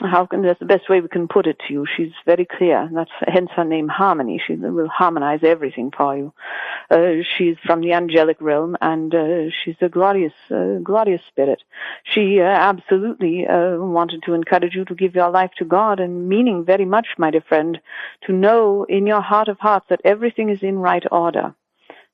that's the best way we can put it to you. She's very clear. That's hence her name, Harmony. She will harmonize everything for you. She's from the angelic realm, and she's a glorious spirit. She absolutely wanted to encourage you to give your life to God, and meaning very much, my dear friend, to know in your heart of hearts that everything is in right order.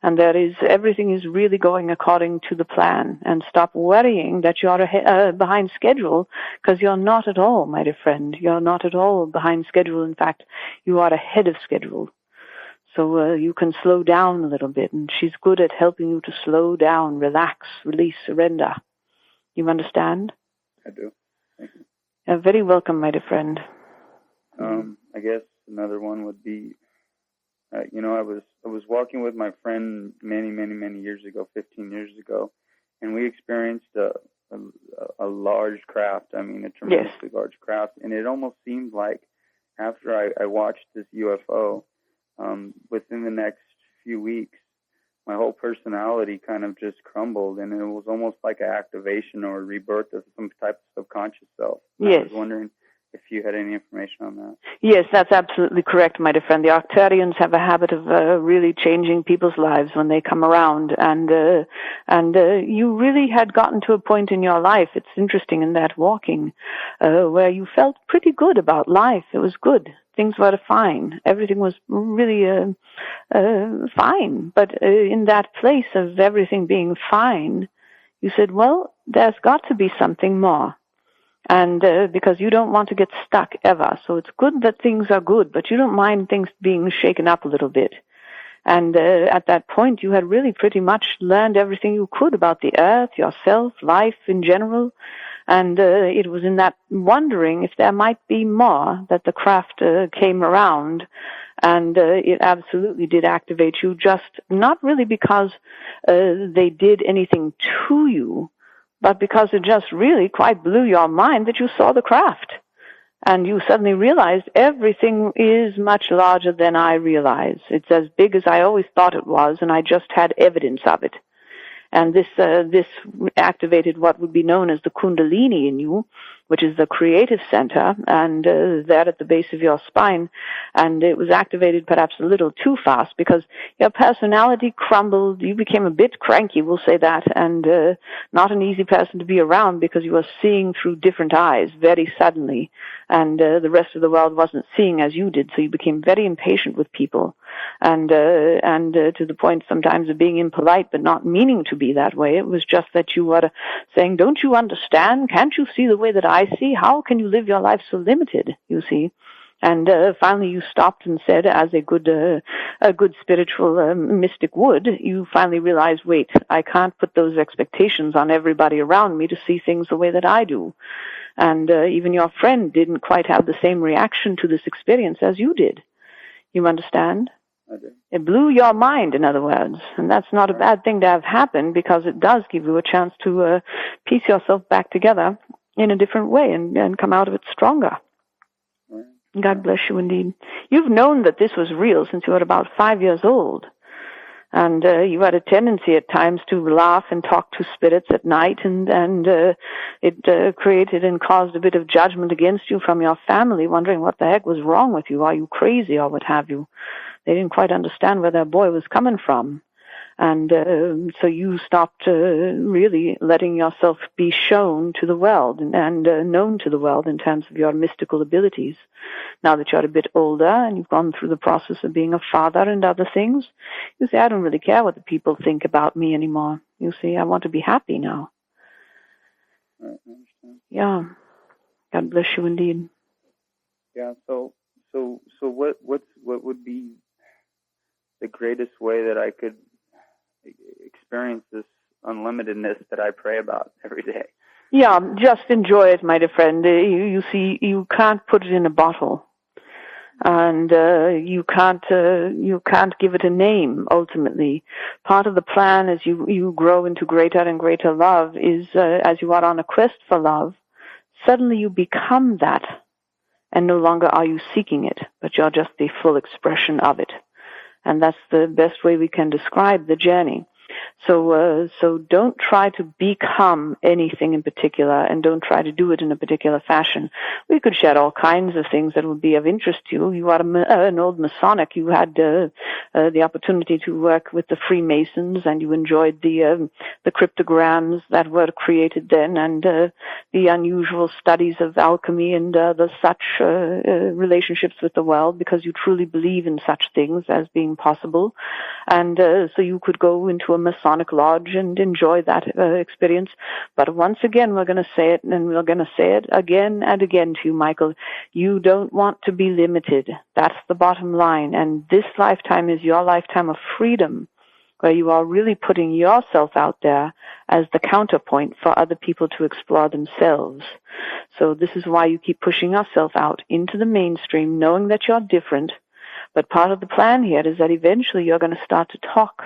And everything is really going according to the plan. And stop worrying that you're behind schedule, because you're not at all, my dear friend. You're not at all behind schedule. In fact, you are ahead of schedule. So you can slow down a little bit, and she's good at helping you to slow down, relax, release, surrender. You understand? I do. Thank you. You're very welcome, my dear friend. I guess another one would be, I was walking with my friend many, many, many years ago, 15 years ago, and we experienced a large craft. I mean, a tremendously large craft, and it almost seemed like after I watched this UFO, within the next few weeks, my whole personality kind of just crumbled, and it was almost like an activation or a rebirth of some type of subconscious self. Yes. I was wondering, if you had any information on that. Yes, that's absolutely correct, my dear friend. The Arcturians have a habit of really changing people's lives when they come around, and you really had gotten to a point in your life, it's interesting in that walking, where you felt pretty good about life. It was good. Things were fine. Everything was really fine. But in that place of everything being fine, you said, well, there's got to be something more. And because you don't want to get stuck ever. So it's good that things are good, but you don't mind things being shaken up a little bit. And at that point, you had really pretty much learned everything you could about the earth, yourself, life in general. And it was in that wondering if there might be more that the craft came around. And it absolutely did activate you, just not really because they did anything to you, but because it just really quite blew your mind that you saw the craft. And you suddenly realized everything is much larger than I realized. It's as big as I always thought it was, and I just had evidence of it. And this activated what would be known as the Kundalini in you, which is the creative center, and that at the base of your spine. And it was activated perhaps a little too fast because your personality crumbled. You became a bit cranky, we'll say that, and not an easy person to be around because you were seeing through different eyes very suddenly, and the rest of the world wasn't seeing as you did, so you became very impatient with people, and to the point sometimes of being impolite but not meaning to be that way. It was just that you were saying, don't you understand? Can't you see the way that I see? How can you live your life so limited, you see? And finally you stopped and said, as a good spiritual mystic would, you finally realized, wait, I can't put those expectations on everybody around me to see things the way that I do. And even your friend didn't quite have the same reaction to this experience as you did. You understand? I do. It blew your mind, in other words. And that's not a bad thing to have happen because it does give you a chance to piece yourself back together in a different way and come out of it stronger. Right. God bless you indeed. You've known that this was real since you were about 5 years old. And you had a tendency at times to laugh and talk to spirits at night, and it created and caused a bit of judgment against you from your family, wondering what the heck was wrong with you. Are you crazy or what have you? They didn't quite understand where their boy was coming from. And so you stopped really letting yourself be shown to the world and known to the world in terms of your mystical abilities. Now that you're a bit older and you've gone through the process of being a father and other things, you say, I don't really care what the people think about me anymore. You see, I want to be happy now. Right, I understand. Yeah. God bless you indeed. Yeah, so what would be the greatest way that I could experience this unlimitedness that I pray about every day? Yeah, just enjoy it, my dear friend. You see, you can't put it in a bottle, and you can't give it a name. Ultimately, part of the plan as you grow into greater and greater love is as you are on a quest for love, suddenly you become that, and no longer are you seeking it, but you're just the full expression of it. And that's the best way we can describe the journey. So don't try to become anything in particular, and don't try to do it in a particular fashion. We could share all kinds of things that would be of interest to you. You are an old Masonic. You had the opportunity to work with the Freemasons, and you enjoyed the cryptograms that were created then, and the unusual studies of alchemy and the such relationships with the world, because you truly believe in such things as being possible. And so you could go into a Masonic lodge and enjoy that experience. But once again, we're going to say it, and we're going to say it again and again to you, Michael. You don't want to be limited. That's the bottom line. And this lifetime is your lifetime of freedom, where you are really putting yourself out there as the counterpoint for other people to explore themselves. So this is why you keep pushing yourself out into the mainstream, knowing that you're different. But part of the plan here is that eventually you're going to start to talk.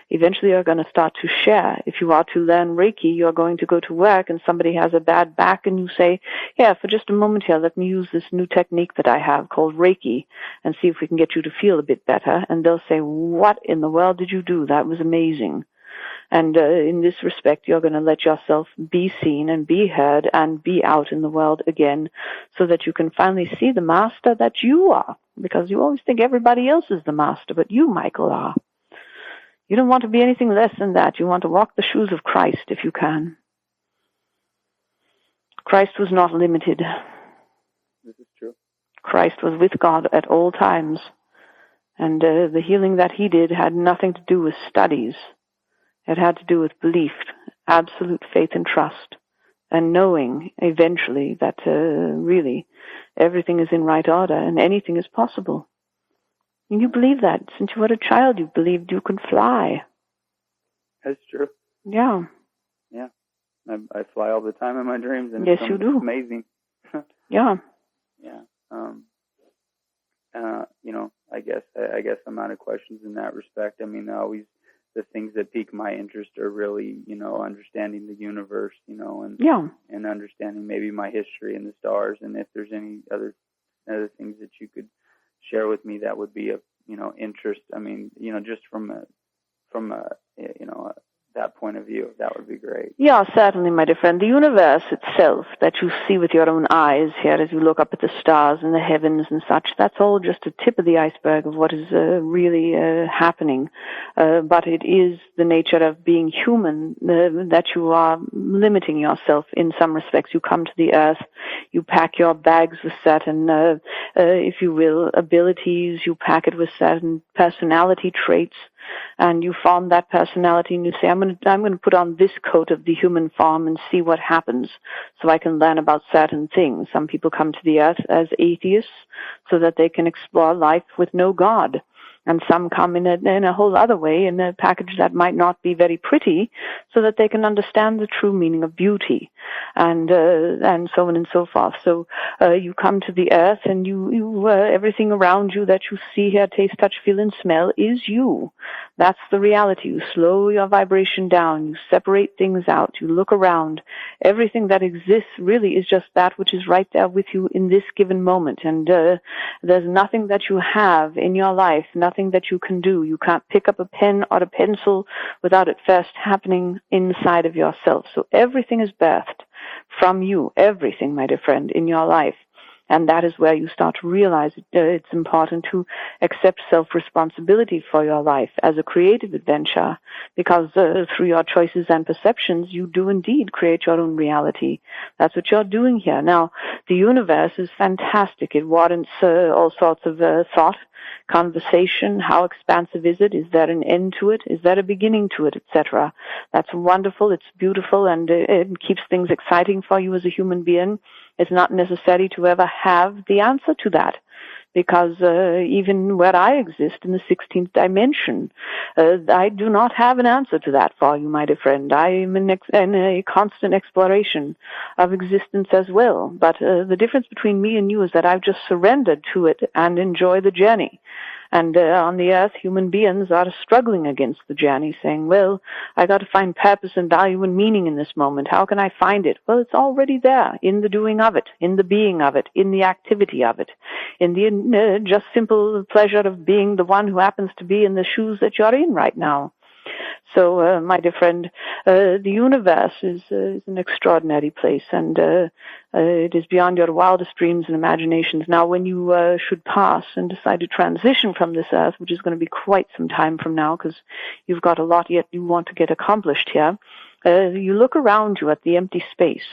Eventually you're going to start to share. If you are to learn Reiki, you're going to go to work and somebody has a bad back and you say, yeah, for just a moment here, let me use this new technique that I have called Reiki and see if we can get you to feel a bit better. And they'll say, what in the world did you do? That was amazing. And in this respect, you're going to let yourself be seen and be heard and be out in the world again so that you can finally see the master that you are. Because you always think everybody else is the master, but you, Michael, are. You don't want to be anything less than that. You want to walk the shoes of Christ if you can. Christ was not limited. This is true. Christ was with God at all times. And the healing that he did had nothing to do with studies. It had to do with belief, absolute faith and trust, and knowing eventually that really everything is in right order and anything is possible. And you believe that. Since you were a child, you believed you could fly. That's true. Yeah. Yeah. I fly all the time in my dreams, and yes, it's you do. Amazing. Yeah. Yeah. I guess I'm out of questions in that respect. I mean, always the things that pique my interest are really, understanding the universe, and understanding maybe my history in the stars, and if there's any other things that you could share with me that would be of, interest. I mean, just from that point of view, that would be great. Yeah, certainly, my dear friend. The universe itself that you see with your own eyes here as you look up at the stars and the heavens and such, that's all just a tip of the iceberg of what is really happening. But it is the nature of being human that you are limiting yourself in some respects. You come to the earth, you pack your bags with certain, if you will, abilities, you pack it with certain personality traits, and you form that personality, and you say, I'm going to put on this coat of the human form and see what happens, so I can learn about certain things. Some people come to the earth as atheists, so that they can explore life with no God. And some come in a whole other way, in a package that might not be very pretty, so that they can understand the true meaning of beauty, and so on and so forth. So you come to the earth, and you everything around you that you see, hear, taste, touch, feel, and smell is you. That's the reality. You slow your vibration down. You separate things out. You look around. Everything that exists really is just that which is right there with you in this given moment. And there's nothing that you have in your life, nothing that you can do. You can't pick up a pen or a pencil without it first happening inside of yourself. So everything is birthed from you, everything, my dear friend, in your life. And that is where you start to realize it's important to accept self-responsibility for your life as a creative adventure, because through your choices and perceptions, you do indeed create your own reality. That's what you're doing here. Now, the universe is fantastic. It warrants all sorts of thought, conversation. How expansive is it? Is there an end to it? Is there a beginning to it, etc.? That's wonderful. It's beautiful, and it keeps things exciting for you as a human being. It's not necessary to ever have the answer to that, because even where I exist in the 16th dimension, I do not have an answer to that for you, my dear friend. I am in a constant exploration of existence as well. But the difference between me and you is that I've just surrendered to it and enjoy the journey. And on the earth, human beings are struggling against the journey, saying, well, I got to find purpose and value and meaning in this moment. How can I find it? Well, it's already there, in the doing of it, in the being of it, in the activity of it, in the just simple pleasure of being the one who happens to be in the shoes that you're in right now. So, my dear friend, the universe is an extraordinary place, and it is beyond your wildest dreams and imaginations. Now, when you should pass and decide to transition from this earth, which is going to be quite some time from now, because you've got a lot yet you want to get accomplished here, you look around you at the empty space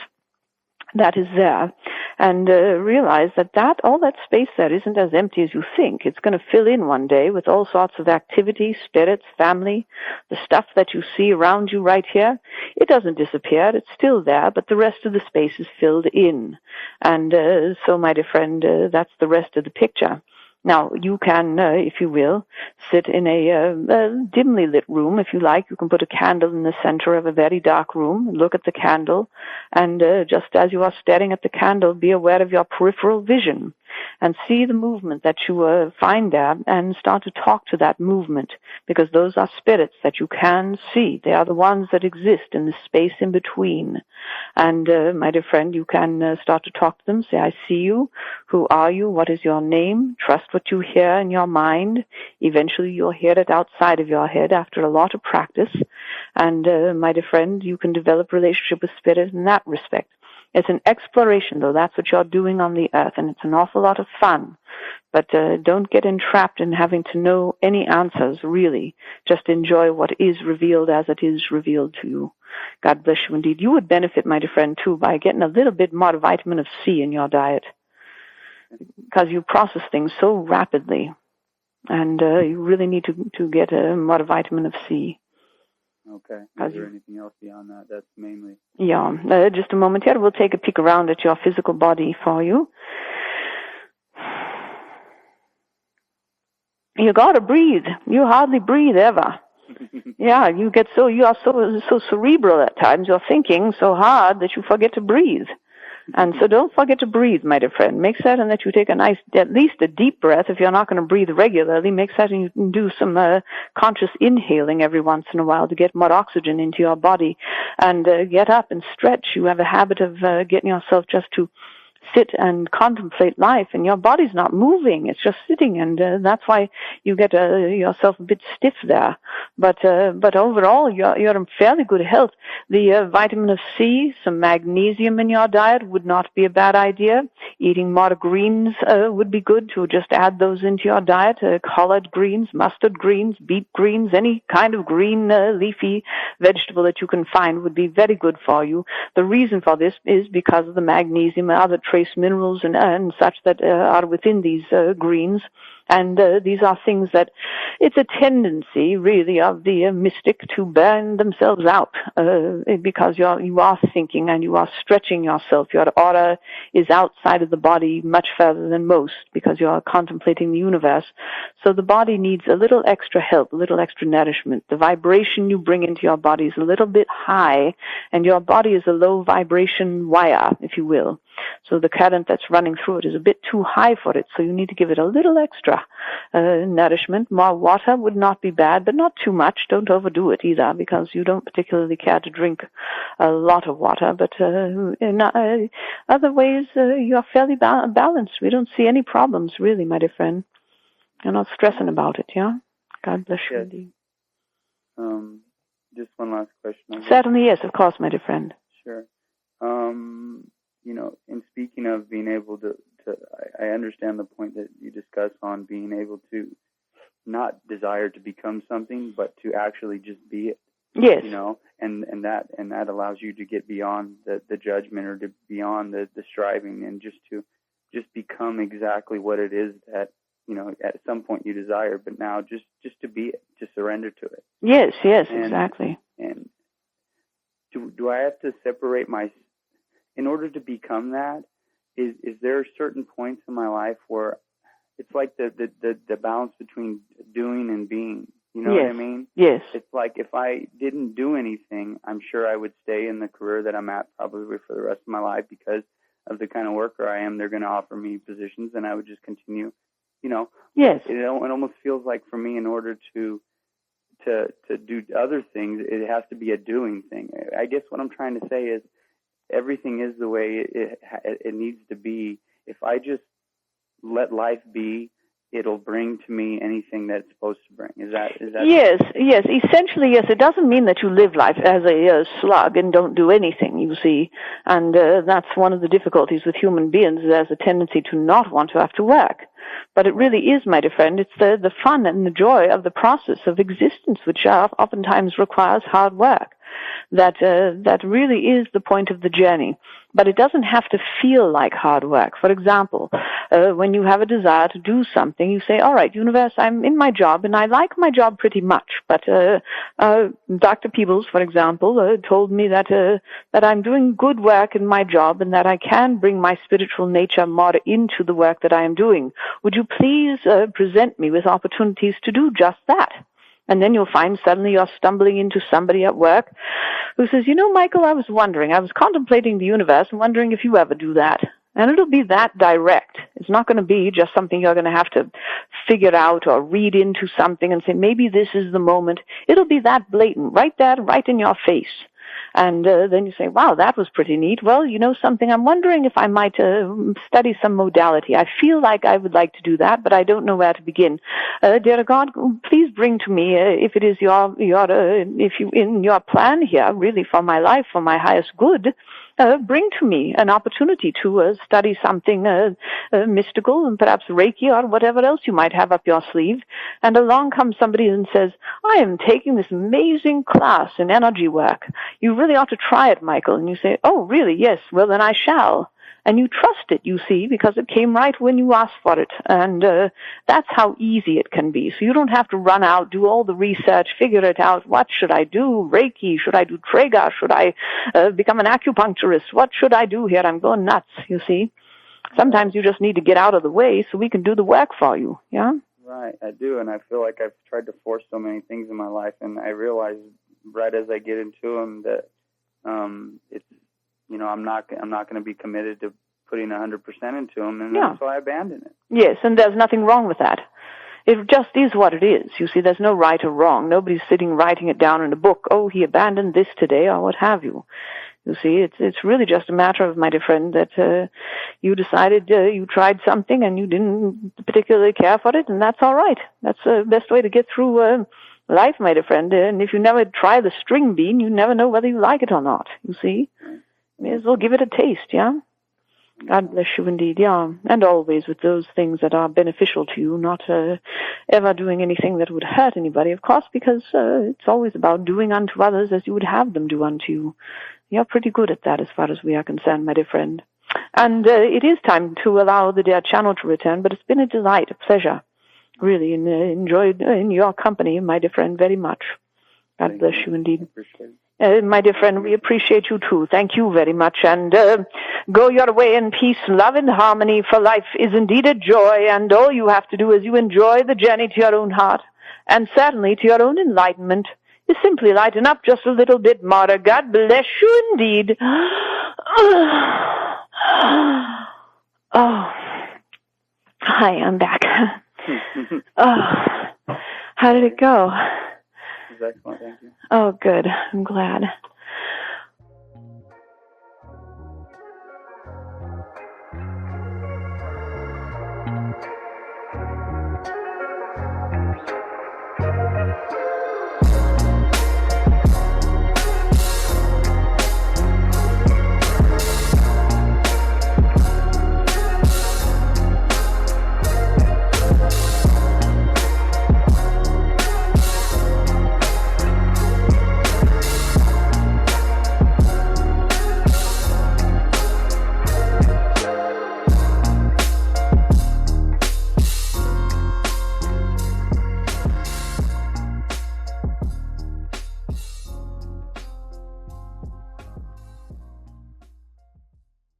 that is there, and realize that all that space there isn't as empty as you think. It's going to fill in one day with all sorts of activity, spirits, family, the stuff that you see around you right here. It doesn't disappear. It's still there, but the rest of the space is filled in. And so, my dear friend, that's the rest of the picture. Now, you can, if you will, sit in a dimly lit room, if you like. You can put a candle in the center of a very dark room, look at the candle, and just as you are staring at the candle, be aware of your peripheral vision and see the movement that you find there, and start to talk to that movement, because those are spirits that you can see. They are the ones that exist in the space in between. And, my dear friend, you can start to talk to them, say, I see you. Who are you? What is your name? Trust what you hear in your mind. Eventually you'll hear it outside of your head after a lot of practice. And my dear friend, you can develop a relationship with spirit in that respect. It's an exploration, though. That's what you're doing on the earth, and it's an awful lot of fun. But don't get entrapped in having to know any answers, really. Just enjoy what is revealed as it is revealed to you. God bless you indeed. You would benefit, my dear friend, too, by getting a little bit more vitamin of C in your diet, because you process things so rapidly, and you really need to get more vitamin of C. Okay. Is there anything else beyond that? That's mainly... Yeah. Just a moment here. We'll take a peek around at your physical body for you. You gotta breathe. You hardly breathe ever. Yeah, you are so cerebral at times. You're thinking so hard that you forget to breathe. And so don't forget to breathe, my dear friend. Make certain that you take at least a deep breath. If you're not going to breathe regularly, make certain you can do some conscious inhaling every once in a while to get more oxygen into your body. And get up and stretch. You have a habit of getting yourself just to sit and contemplate life, and your body's not moving. It's just sitting, and that's why you get yourself a bit stiff there. But overall, you're in fairly good health. The vitamin of C, some magnesium in your diet would not be a bad idea. Eating more greens would be good to just add those into your diet. Collard greens, mustard greens, beet greens, any kind of green leafy vegetable that you can find would be very good for you. The reason for this is because of the magnesium and other trace minerals and such that are within these greens. And these are things that it's a tendency, really, of the mystic to burn themselves out because you are thinking and you are stretching yourself. Your aura is outside of the body much further than most because you are contemplating the universe. So the body needs a little extra help, a little extra nourishment. The vibration you bring into your body is a little bit high, and your body is a low vibration wire, if you will. So the current that's running through it is a bit too high for it, so you need to give it a little extra nourishment. More water would not be bad, but not too much. Don't overdo it either, because you don't particularly care to drink a lot of water. But in other ways, you're fairly balanced. We don't see any problems, really, my dear friend. You're not stressing about it, yeah? God bless you, indeed. Just one last question. Certainly, yes, of course, my dear friend. Sure. In speaking of being able to, I understand the point that you discuss on being able to not desire to become something, but to actually just be it. Yes. And that allows you to get beyond the judgment or to beyond the striving, and just become exactly what it is that, at some point you desire, but now just to be it, to surrender to it. Yes, exactly. And do I have to separate in order to become that? Is there certain points in my life where it's like the balance between doing and being? You know what I mean? Yes. It's like if I didn't do anything, I'm sure I would stay in the career that I'm at probably for the rest of my life because of the kind of worker I am. They're going to offer me positions, and I would just continue. Yes. It almost feels like for me, in order to do other things, it has to be a doing thing. I guess what I'm trying to say is everything is the way it needs to be. If I just let life be, it'll bring to me anything that it's supposed to bring. Is that? Yes. Essentially, yes. It doesn't mean that you live life as a slug and don't do anything, you see. And that's one of the difficulties with human beings. There's a tendency to not want to have to work. But it really is, my dear friend, it's the fun and the joy of the process of existence, which oftentimes requires hard work. That really is the point of the journey. But it doesn't have to feel like hard work. For example, when you have a desire to do something, you say, all right, universe, I'm in my job, and I like my job pretty much. But Dr. Peebles, for example, told me that I'm doing good work in my job and that I can bring my spiritual nature more into the work that I am doing. Would you please present me with opportunities to do just that? And then you'll find suddenly you're stumbling into somebody at work who says, Michael, I was contemplating the universe and wondering if you ever do that. And it'll be that direct. It's not going to be just something you're going to have to figure out or read into something and say, maybe this is the moment. It'll be that blatant, right there, right in your face. And then you say, wow, that was pretty neat. Well, you know something, I'm wondering if I might study some modality. I feel like I would like to do that, but I don't know where to begin. Dear God, please bring to me, if it is if you in your plan here, really for my life, for my highest good, bring to me an opportunity to study something mystical and perhaps Reiki or whatever else you might have up your sleeve. And along comes somebody and says, I am taking this amazing class in energy work. You really ought to try it, Michael. And you say, oh, really? Yes. Well, then I shall. And you trust it, you see, because it came right when you asked for it. And that's how easy it can be. So you don't have to run out, do all the research, figure it out. What should I do? Reiki? Should I do Traeger? Should I become an acupuncturist? What should I do here? I'm going nuts, you see. Sometimes you just need to get out of the way so we can do the work for you, yeah? Right, I do, and I feel like I've tried to force so many things in my life, and I realize right as I get into them that it's, you know, I'm not going to be committed to putting 100% into them, and so I abandon it. Yes, and there's nothing wrong with that. It just is what it is. You see, there's no right or wrong. Nobody's sitting writing it down in a book. Oh, he abandoned this today, or what have you. You see, it's really just a matter of, my dear friend, that you decided you tried something and you didn't particularly care for it, and that's all right. That's the best way to get through life, my dear friend. And if you never try the string bean, you never know whether you like it or not, you see. May as well give it a taste, yeah? God bless you indeed, yeah. And always with those things that are beneficial to you, not ever doing anything that would hurt anybody, of course, because it's always about doing unto others as you would have them do unto you. You're pretty good at that as far as we are concerned, my dear friend. And it is time to allow the dear channel to return, but it's been a delight, a pleasure. Really enjoyed in your company, my dear friend, very much. God bless you indeed. My dear friend, we appreciate you too. Thank you very much. And go your way in peace, love, and harmony, for life is indeed a joy, and all you have to do is you enjoy the journey to your own heart, and certainly to your own enlightenment, is simply lighten up just a little bit more. God bless you indeed. Oh, hi, I'm back. Oh, how did it go? Excellent, thank you. Oh, good. I'm glad.